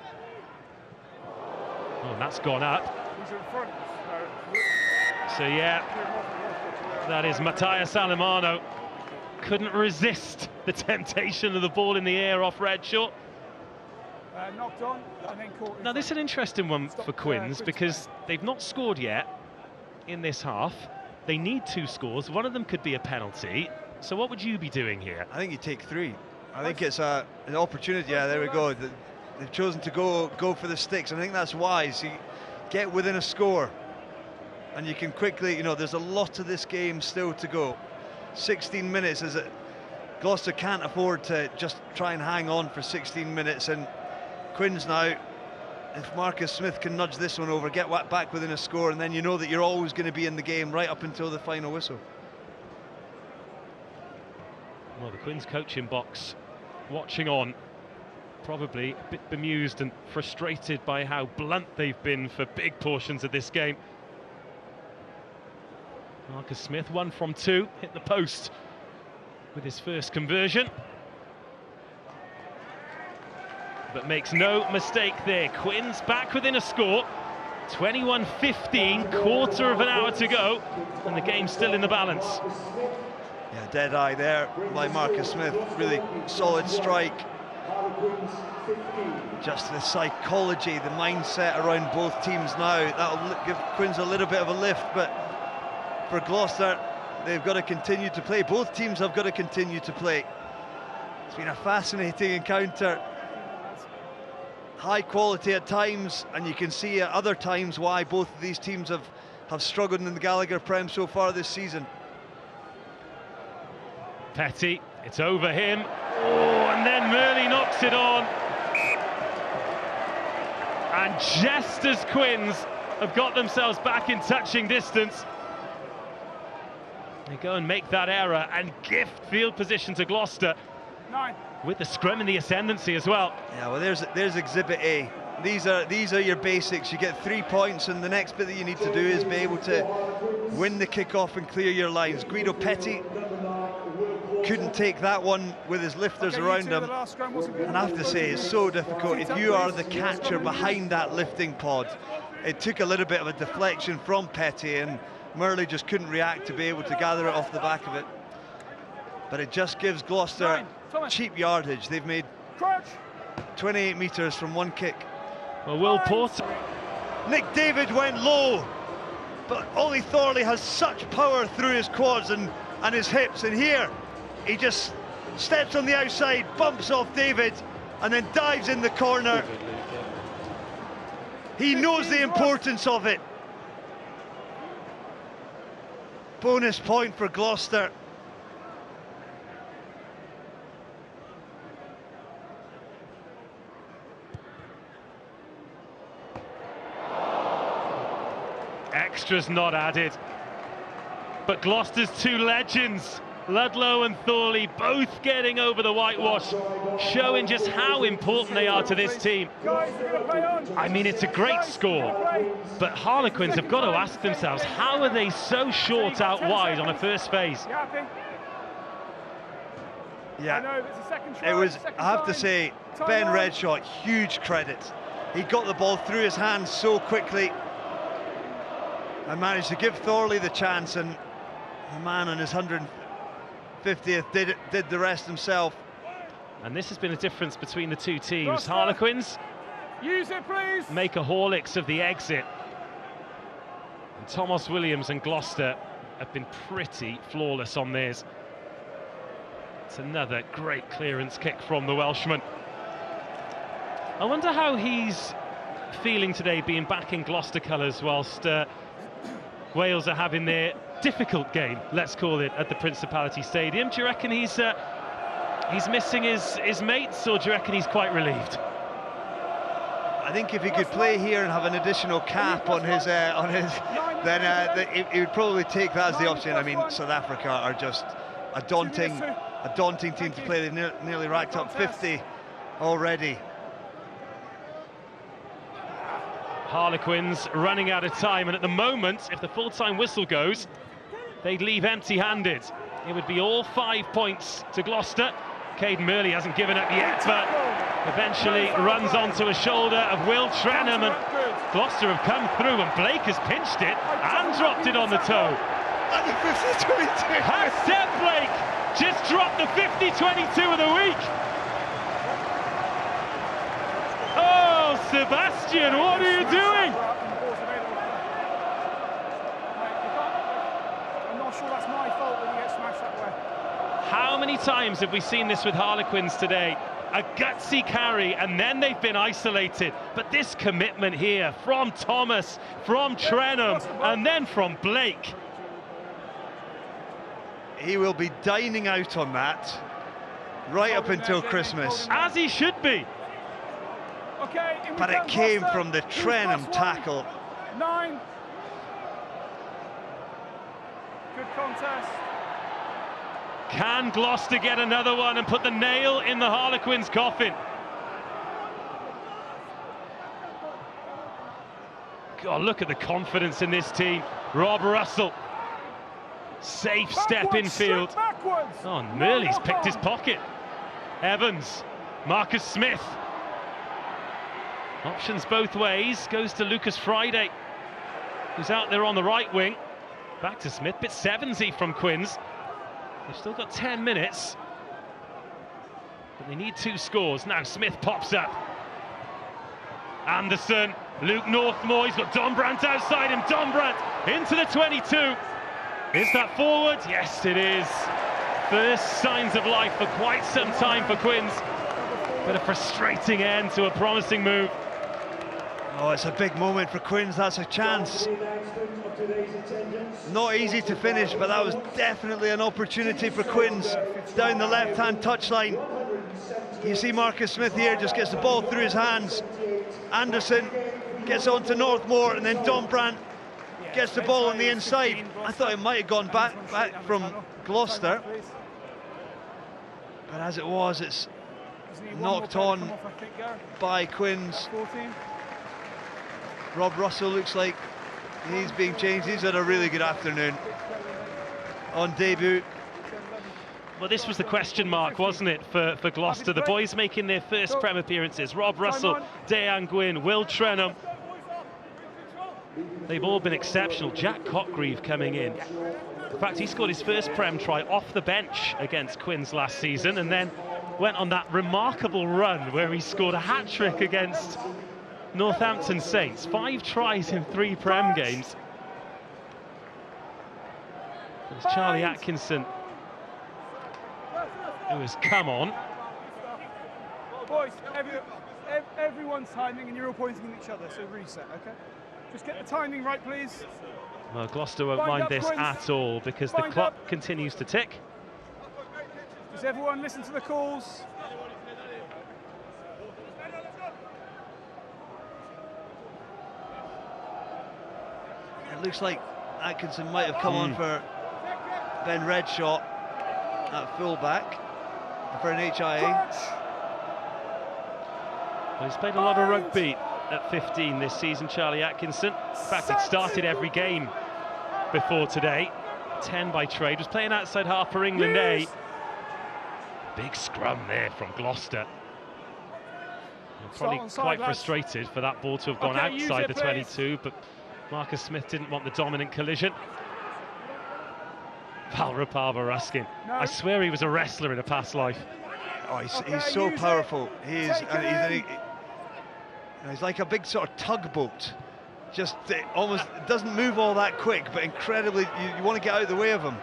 Oh, and that's gone up. He's in front. So yeah, that is Matthias Alemano. Couldn't resist the temptation of the ball in the air off Redshaw. Knocked on and then caught. Now this is an interesting one for Quins because they've not scored yet in this half. They need 2 scores. One of them could be a penalty. So what would you be doing here? I think you take 3. I think it's an opportunity. Yeah, there we go. They've chosen to go for the sticks. I think that's wise. You get within a score, and you can quickly. You know, there's a lot of this game still to go. 16 minutes is it? Gloucester can't afford to just try and hang on for 16 minutes. And Quins now, if Marcus Smith can nudge this one over, get back within a score, and then you know that you're always going to be in the game right up until the final whistle. Well, the Quins coaching box watching on, probably a bit bemused and frustrated by how blunt they've been for big portions of this game. Marcus Smith, 1 from 2, hit the post with his first conversion. But makes no mistake there. Quins back within a score. 21-15, quarter of an hour to go, and the game's still in the balance. Yeah, dead eye there by Marcus Smith. Really solid strike. Just the psychology, the mindset around both teams now, that'll give Quins a little bit of a lift, but for Gloucester, they've got to continue to play. Both teams have got to continue to play. It's been a fascinating encounter. High quality at times, and you can see at other times why both of these teams have struggled in the Gallagher Prem so far this season. Petty, it's over him. Oh, and then Murley knocks it on. And just as Quins have got themselves back in touching distance, they go and make that error and gift field position to Gloucester. 9. With the scrum in the ascendancy as well. Yeah, well, there's Exhibit A. These are your basics. You get 3 points, and the next bit that you need to do is be able to win the kickoff and clear your lines. Guido Petty couldn't take that one with his lifters around him. And I have to say, it's so difficult. If you are the catcher behind that lifting pod, it took a little bit of a deflection from Petty, and Murley just couldn't react to be able to gather it off the back of it. But it just gives Gloucester cheap yardage. They've made 28 metres from one kick. Well, Will Porter. Nick David went low, but Ollie Thorley has such power through his quads and his hips, and here he just steps on the outside, bumps off David, and then dives in the corner. He knows the importance of it. Bonus point for Gloucester. Extras not added. But Gloucester's two legends, Ludlow and Thorley, both getting over the whitewash, showing just how important they are to this team. I mean, it's a great score, but Harlequins have got to ask themselves, how are they so short out wide on a first phase? Yeah, it was, I have to say, Ben Redshaw, huge credit. He got the ball through his hands so quickly and managed to give Thorley the chance, and the man on his 150th did the rest himself. And this has been a difference between the two teams. Harlequins use it, please. Make a Horlicks of the exit. And Thomas Williams and Gloucester have been pretty flawless on theirs. It's another great clearance kick from the Welshman. I wonder how he's feeling today, being back in Gloucester colours whilst Wales are having their difficult game, let's call it, at the Principality Stadium. Do you reckon he's missing his mates, or do you reckon he's quite relieved? I think if he could play here and have an additional cap on his, then he would probably take that as the option. I mean, South Africa are just a daunting team to play. They've nearly racked up 50 already. Harlequins running out of time, and at the moment, if the full-time whistle goes, they'd leave empty-handed. It would be all 5 points to Gloucester. Caden Murley hasn't given up yet, but eventually runs onto a shoulder of Will Trenham, and Gloucester have come through, and Blake has pinched it and dropped it on the toe. Has Seb Blake just dropped the 50-22 of the week? Oh, Sebastian, what are you doing? I'm not sure that's my fault when you get smashed that way. How many times have we seen this with Harlequins today? A gutsy carry, and then they've been isolated. But this commitment here from Thomas, from Trenham, and then from Blake. He will be dining out on that right up until Christmas. As he should be. Okay, but it came from the Trenham tackle. 9. Good contest. Can Gloucester get another one and put the nail in the Harlequins' coffin? God, look at the confidence in this team. Rob Russell, safe step infield. Oh, and Murley's picked his pocket. Evans, Marcus Smith. Options both ways, goes to Lucas Friday, who's out there on the right wing. Back to Smith, bit sevensy from Quins. They've still got 10 minutes. But they need 2 scores. Now Smith pops up. Anderson, Luke Northmore, he's got Dombrandt outside him. Dombrandt into the 22. Is that forward? Yes, it is. First signs of life for quite some time for Quins. But a frustrating end to a promising move. Oh, it's a big moment for Quins. That's a chance. Not easy to finish, but that was definitely an opportunity for Quins down the left-hand touchline. You see Marcus Smith here, just gets the ball through his hands. Anderson gets on to Northmore, and then Dombrandt gets the ball on the inside. I thought it might have gone back from Gloucester, but as it was, it's knocked on by Quins. Rob Russell looks like he's being changed. He's had a really good afternoon on debut. Well, this was the question mark, wasn't it, for Gloucester? The boys making their first Prem appearances. Rob Russell, Dejan Gwynn, Will Trenham. They've all been exceptional. Jack Cockgreave coming in. In fact, he scored his first Prem try off the bench against Quins last season, and then went on that remarkable run where he scored a hat-trick against Northampton Saints. 5 tries in 3 Prem games. It's Charlie Atkinson who has come on. Boys, everyone's timing and you're all pointing at each other, so reset, okay? Just get the timing right, please. Well, Gloucester won't mind this at all because the clock continues to tick. Does everyone listen to the calls? It looks like Atkinson might have come on for Ben Redshaw at fullback for an HIA. Well, he's played a lot of rugby at 15 this season, Charlie Atkinson. In fact, he'd started every game before today. 10 by trade, was playing outside half for England A. Big scrum there from Gloucester. Probably quite frustrated for that ball to have gone outside the 22, but Marcus Smith didn't want the dominant collision. Valrapava Ruskin. No. I swear he was a wrestler in a past life. Oh, he's so powerful. He is, and he's like a big sort of tugboat. Just almost doesn't move all that quick, but incredibly, you want to get out of the way of him.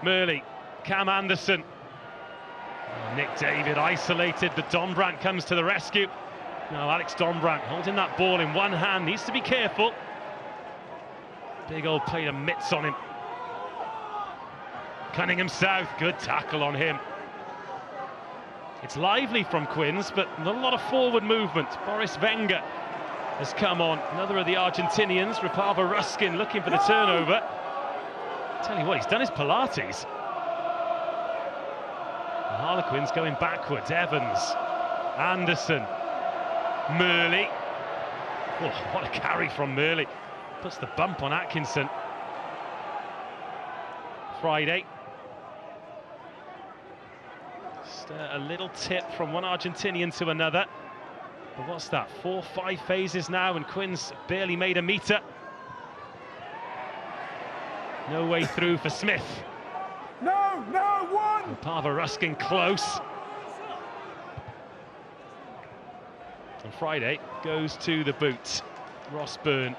Murley, Cam Anderson. Oh, Nick David isolated, but Dombrandt comes to the rescue. Now Alex Dombrandt holding that ball in one hand, needs to be careful. Big old plate of mitts on him. Cunningham South, good tackle on him. It's lively from Quins, but not a lot of forward movement. Boris Wenger has come on. Another of the Argentinians, Rapava Ruskin, looking for the turnover. Tell you what, he's done his Pilates. The Harlequins going backwards. Evans, Anderson, Murley. Oh, what a carry from Murley. Puts the bump on Atkinson. Friday. Just a little tip from one Argentinian to another. But what's that? 4-5 phases now, and Quins barely made a metre. No way through for Smith. No, one! Pava Ruskin close. And Friday goes to the boot. Ross Byrne.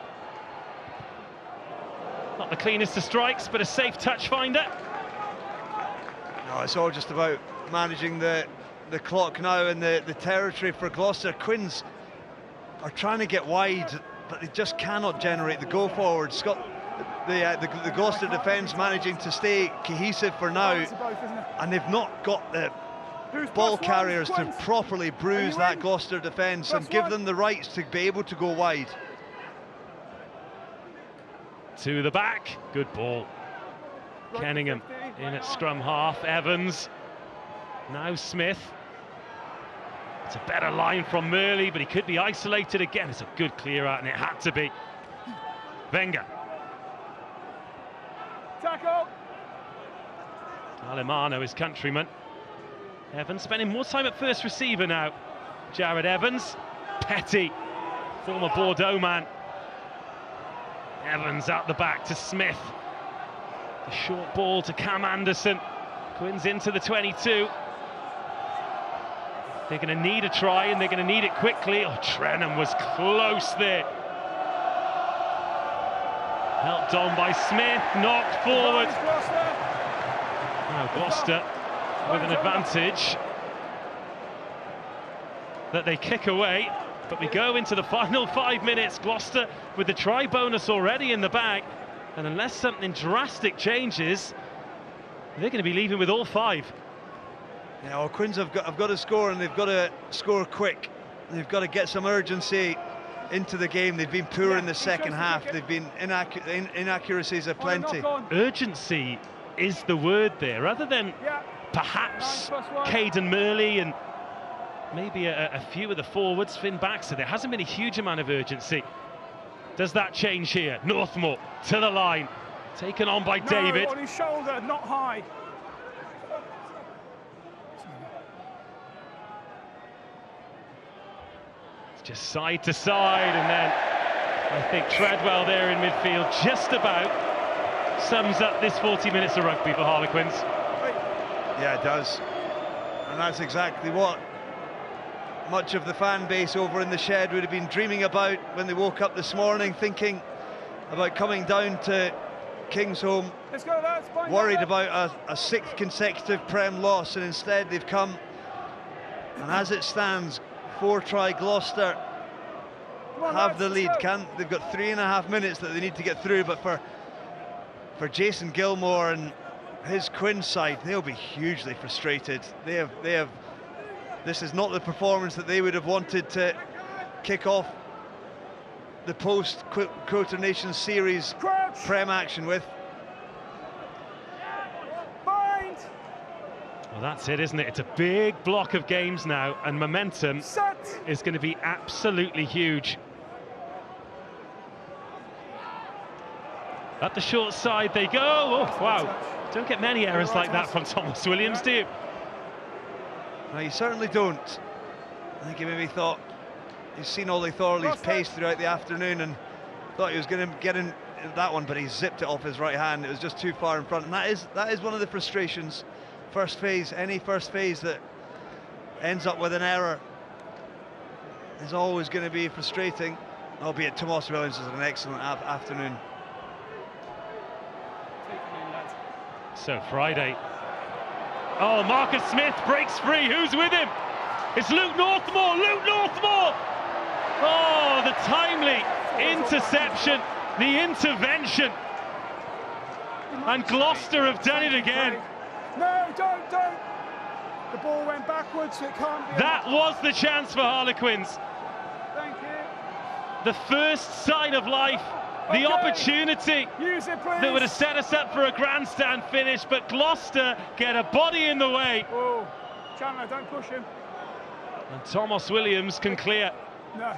Not the cleanest of strikes, but a safe touch finder. No, it's all just about managing the clock now and the territory for Gloucester. Quins are trying to get wide, but they just cannot generate the go forward. The Gloucester defence managing to stay cohesive for now, and they've not got the ball carriers to properly bruise that Gloucester defence and give them the rights to be able to go wide. To the back, good ball. Kenningham in at scrum half. Evans, now Smith. It's a better line from Murley, but he could be isolated again. It's a good clear out, and it had to be. Wenger. Tackle. Alemano, his countryman. Evans spending more time at first receiver now. Jared Evans. Petty, former Bordeaux man. Evans out the back to Smith. The short ball to Cam Anderson. Quins into the 22. They're going to need a try, and they're going to need it quickly. Oh, Trenham was close there. Helped on by Smith, knocked forward. Now Gloucester with an advantage that they kick away. But we go into the final 5 minutes. Gloucester with the try bonus already in the bag. And unless something drastic changes, they're going to be leaving with all 5. Yeah, well, Quins have got to score, and they've got to score quick. They've got to get some urgency into the game. They've been poor in the second half. They've been inaccuracies are plenty. Urgency is the word there, other than perhaps Caden Murley and maybe a few of the forwards, Finn Baxter. There hasn't been a huge amount of urgency. Does that change here? Northmore to the line, taken on by David. On his shoulder, not high. Just side to side, and then I think Treadwell there in midfield just about sums up this 40 minutes of rugby for Harlequins. Yeah, it does. And that's exactly what much of the fan base over in the shed would have been dreaming about when they woke up this morning, thinking about coming down to Kingsholm, worried about a 6th consecutive Prem loss, and instead they've come, and as it stands, 4-try Gloucester have the lead. They've got 3.5 minutes that they need to get through, but for Jason Gilmore and his Quins side, they'll be hugely frustrated. They have this is not the performance that they would have wanted to kick off the post-Quilter Nations series Prem action with. Well, that's it, isn't it? It's a big block of games now, and momentum is going to be absolutely huge. At the short side they go. Oh, wow. Don't get many errors like that from Thomas Williams, do you? No, you certainly don't. I think he maybe thought he's seen Ollie Thorley's pace throughout the afternoon and thought he was going to get in that one, but he zipped it off his right hand. It was just too far in front, and that is one of the frustrations. First phase, any first phase that ends up with an error is always going to be frustrating, albeit Tomas Williams has an excellent afternoon. So Friday. Oh, Marcus Smith breaks free. Who's with him? It's Luke Northmore. Luke Northmore! Oh, the timely interception, the intervention. And Gloucester have done it again. No, don't. The ball went backwards, so it can't be. That was the chance for Harlequins. Thank you. The first sign of life, the opportunity Use it, please. that would have set us up for a grandstand finish, but Gloucester get a body in the way. Oh, Chandler, don't push him. And Thomas Williams can clear. No.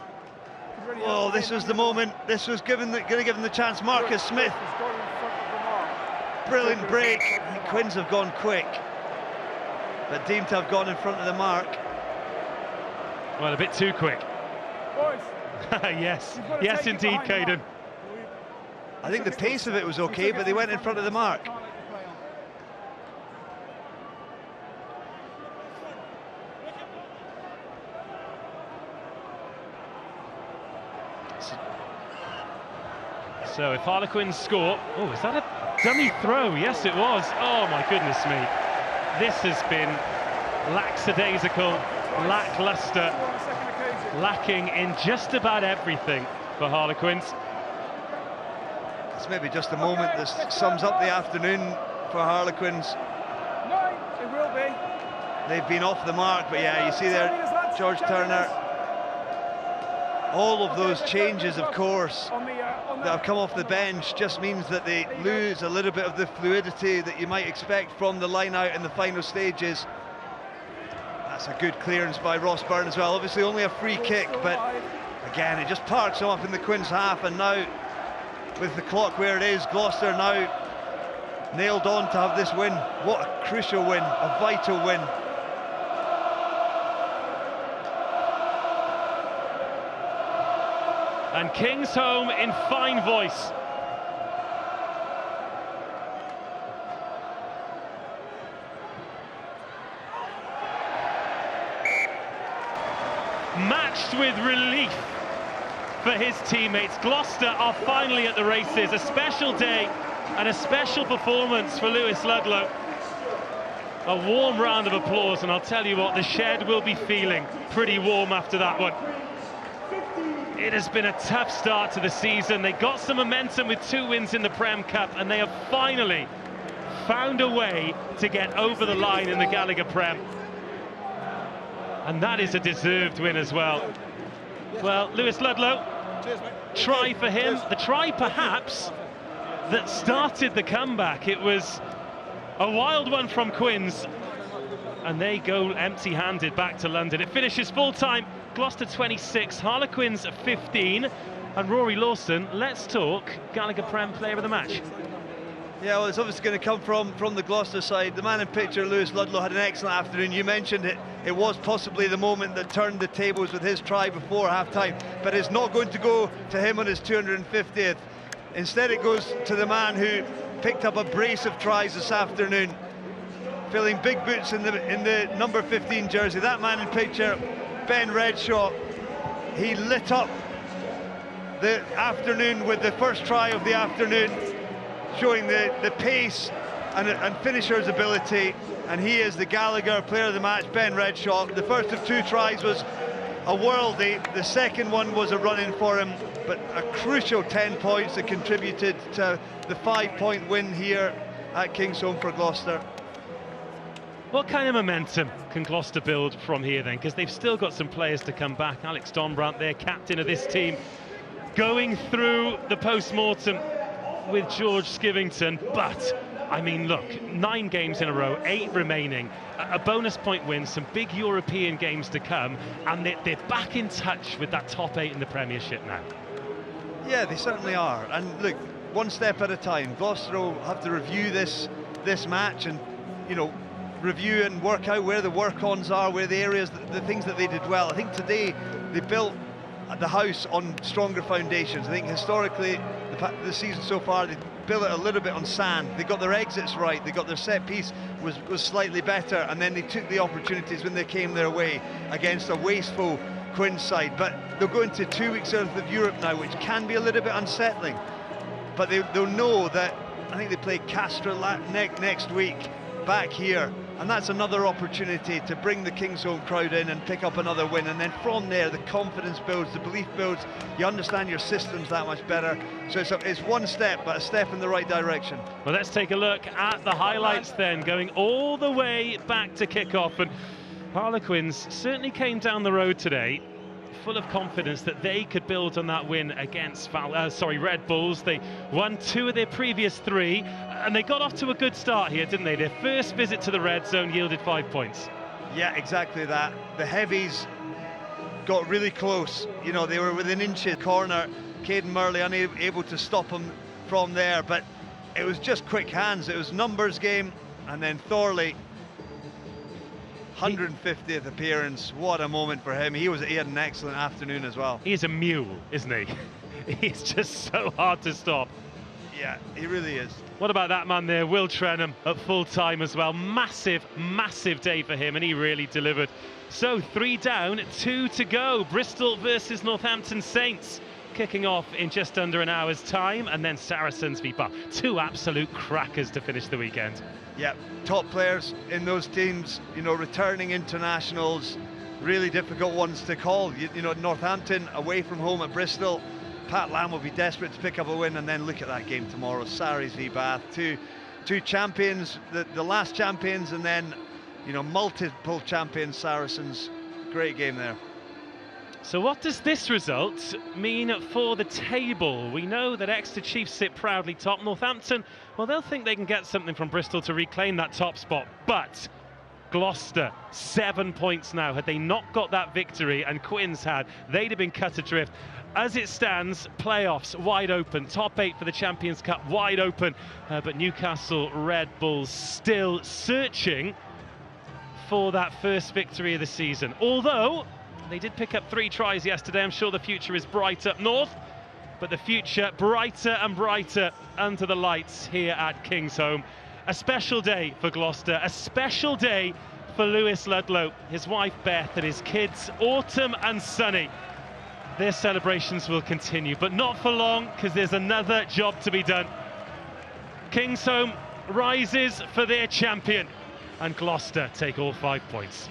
Oh, this was the moment. This was going to give them the chance. Marcus Smith. Brilliant break. Quins have gone quick, but deemed to have gone in front of the mark. Well, a bit too quick. Boys. yes indeed, Caden. I think the pace of it was okay, but they went in front of the mark. So if Harlequins score, oh, is that a dummy throw? Yes, it was. Oh my goodness me. This has been lackadaisical, lackluster, lacking in just about everything for Harlequins. It's maybe just a moment that sums up the afternoon for Harlequins. No, it will be. They've been off the mark, but yeah, you see there, George Turner. All of those changes, of course, that have come off the bench just means that they lose a little bit of the fluidity that you might expect from the line out in the final stages. That's a good clearance by Ross Byrne as well. Obviously only a free kick, but again, it just parks him up in the Quins half, and now with the clock where it is, Gloucester now nailed on to have this win. What a crucial win, a vital win. And Kingsholm in fine voice. matched with relief for his teammates. Gloucester are finally at the races. A special day and a special performance for Lewis Ludlow. A warm round of applause, and I'll tell you what, the shed will be feeling pretty warm after that one. It has been a tough start to the season. They got some momentum with 2 wins in the Prem Cup, and they have finally found a way to get over the line in the Gallagher Prem. And that is a deserved win as well. Well, Lewis Ludlow, try for him. The try, perhaps, that started the comeback. It was a wild one from Quins, and they go empty-handed back to London. It finishes full-time, Gloucester 26, Harlequins 15. And Rory Lawson, let's talk Gallagher Prem player of the match. Yeah, well, it's obviously going to come from the Gloucester side. The man in picture, Lewis Ludlow, had an excellent afternoon. You mentioned it. It was possibly the moment that turned the tables with his try before half-time, but it's not going to go to him on his 250th. Instead, it goes to the man who picked up a brace of tries this afternoon, filling big boots in the number 15 jersey. That man in picture, Ben Redshaw, he lit up the afternoon with the first try of the afternoon, showing the pace and finisher's ability, and he is the Gallagher player of the match, Ben Redshaw. The first of 2 tries was a worldie, the second one was a run-in for him, but a crucial 10 points that contributed to the 5-point win here at Kingsholm for Gloucester. What kind of momentum can Gloucester build from here then? Because they've still got some players to come back. Alex Donbrandt, their captain of this team, going through the post-mortem with George Skivington. But, I mean, look, 9 games in a row, 8 remaining, a bonus point win, some big European games to come, and they're back in touch with that top 8 in the Premiership now. Yeah, they certainly are. And look, one step at a time. Gloucester will have to review this match and, you know, review and work out where the work-ons are, where the areas, the things that they did well. I think today they built the house on stronger foundations. I think historically, the season so far, they built it a little bit on sand. They got their exits right, they got their set piece was slightly better, and then they took the opportunities when they came their way against a wasteful Quins side. But they'll go into 2 weeks worth of Europe now, which can be a little bit unsettling. But they'll know that, I think they play Castra next week back here, and that's another opportunity to bring the Kingsholm crowd in and pick up another win. And then from there, the confidence builds, the belief builds, you understand your systems that much better. So it's one step, but a step in the right direction. Well, let's take a look at the highlights then, going all the way back to kickoff. And Harlequins certainly came down the road today full of confidence that they could build on that win against Red Bulls. They won 2 of their previous 3, and they got off to a good start here, didn't they? Their first visit to the red zone yielded 5 points. Yeah, exactly that. The heavies got really close. You know, they were within inches. Corner, Caden Murley unable to stop them from there, but it was just quick hands. It was numbers game, and then Thorley, 150th appearance. What a moment for him. He had an excellent afternoon as well. He is a mule, isn't he? He's just so hard to stop. Yeah, he really is. What about that man there, Will Trenham, at full time as well? Massive, massive day for him, and he really delivered. So 3 down, 2 to go. Bristol versus Northampton Saints, kicking off in just under an hour's time, and then Saracens v Bath. 2 absolute crackers to finish the weekend. Yeah, top players in those teams, you know, returning internationals, really difficult ones to call. You know, Northampton away from home at Bristol. Pat Lam will be desperate to pick up a win, and then look at that game tomorrow. Saris v Bath, two champions, the last champions, and then, you know, multiple champions, Saracens. Great game there. So what does this result mean for the table? We know that Exeter Chiefs sit proudly top. Northampton, well, they'll think they can get something from Bristol to reclaim that top spot, but Gloucester, 7 points now. Had they not got that victory, and Quins had, they'd have been cut adrift. As it stands, playoffs wide open, top 8 for the Champions Cup wide open, but Newcastle Red Bulls still searching for that first victory of the season. Although they did pick up 3 tries yesterday, I'm sure the future is bright up north, but the future brighter and brighter under the lights here at Kingsholm. A special day for Gloucester, a special day for Lewis Ludlow, his wife Beth and his kids Autumn and Sunny. Their celebrations will continue, but not for long, because there's another job to be done. Kingsholm rises for their champion, and Gloucester take all 5 points.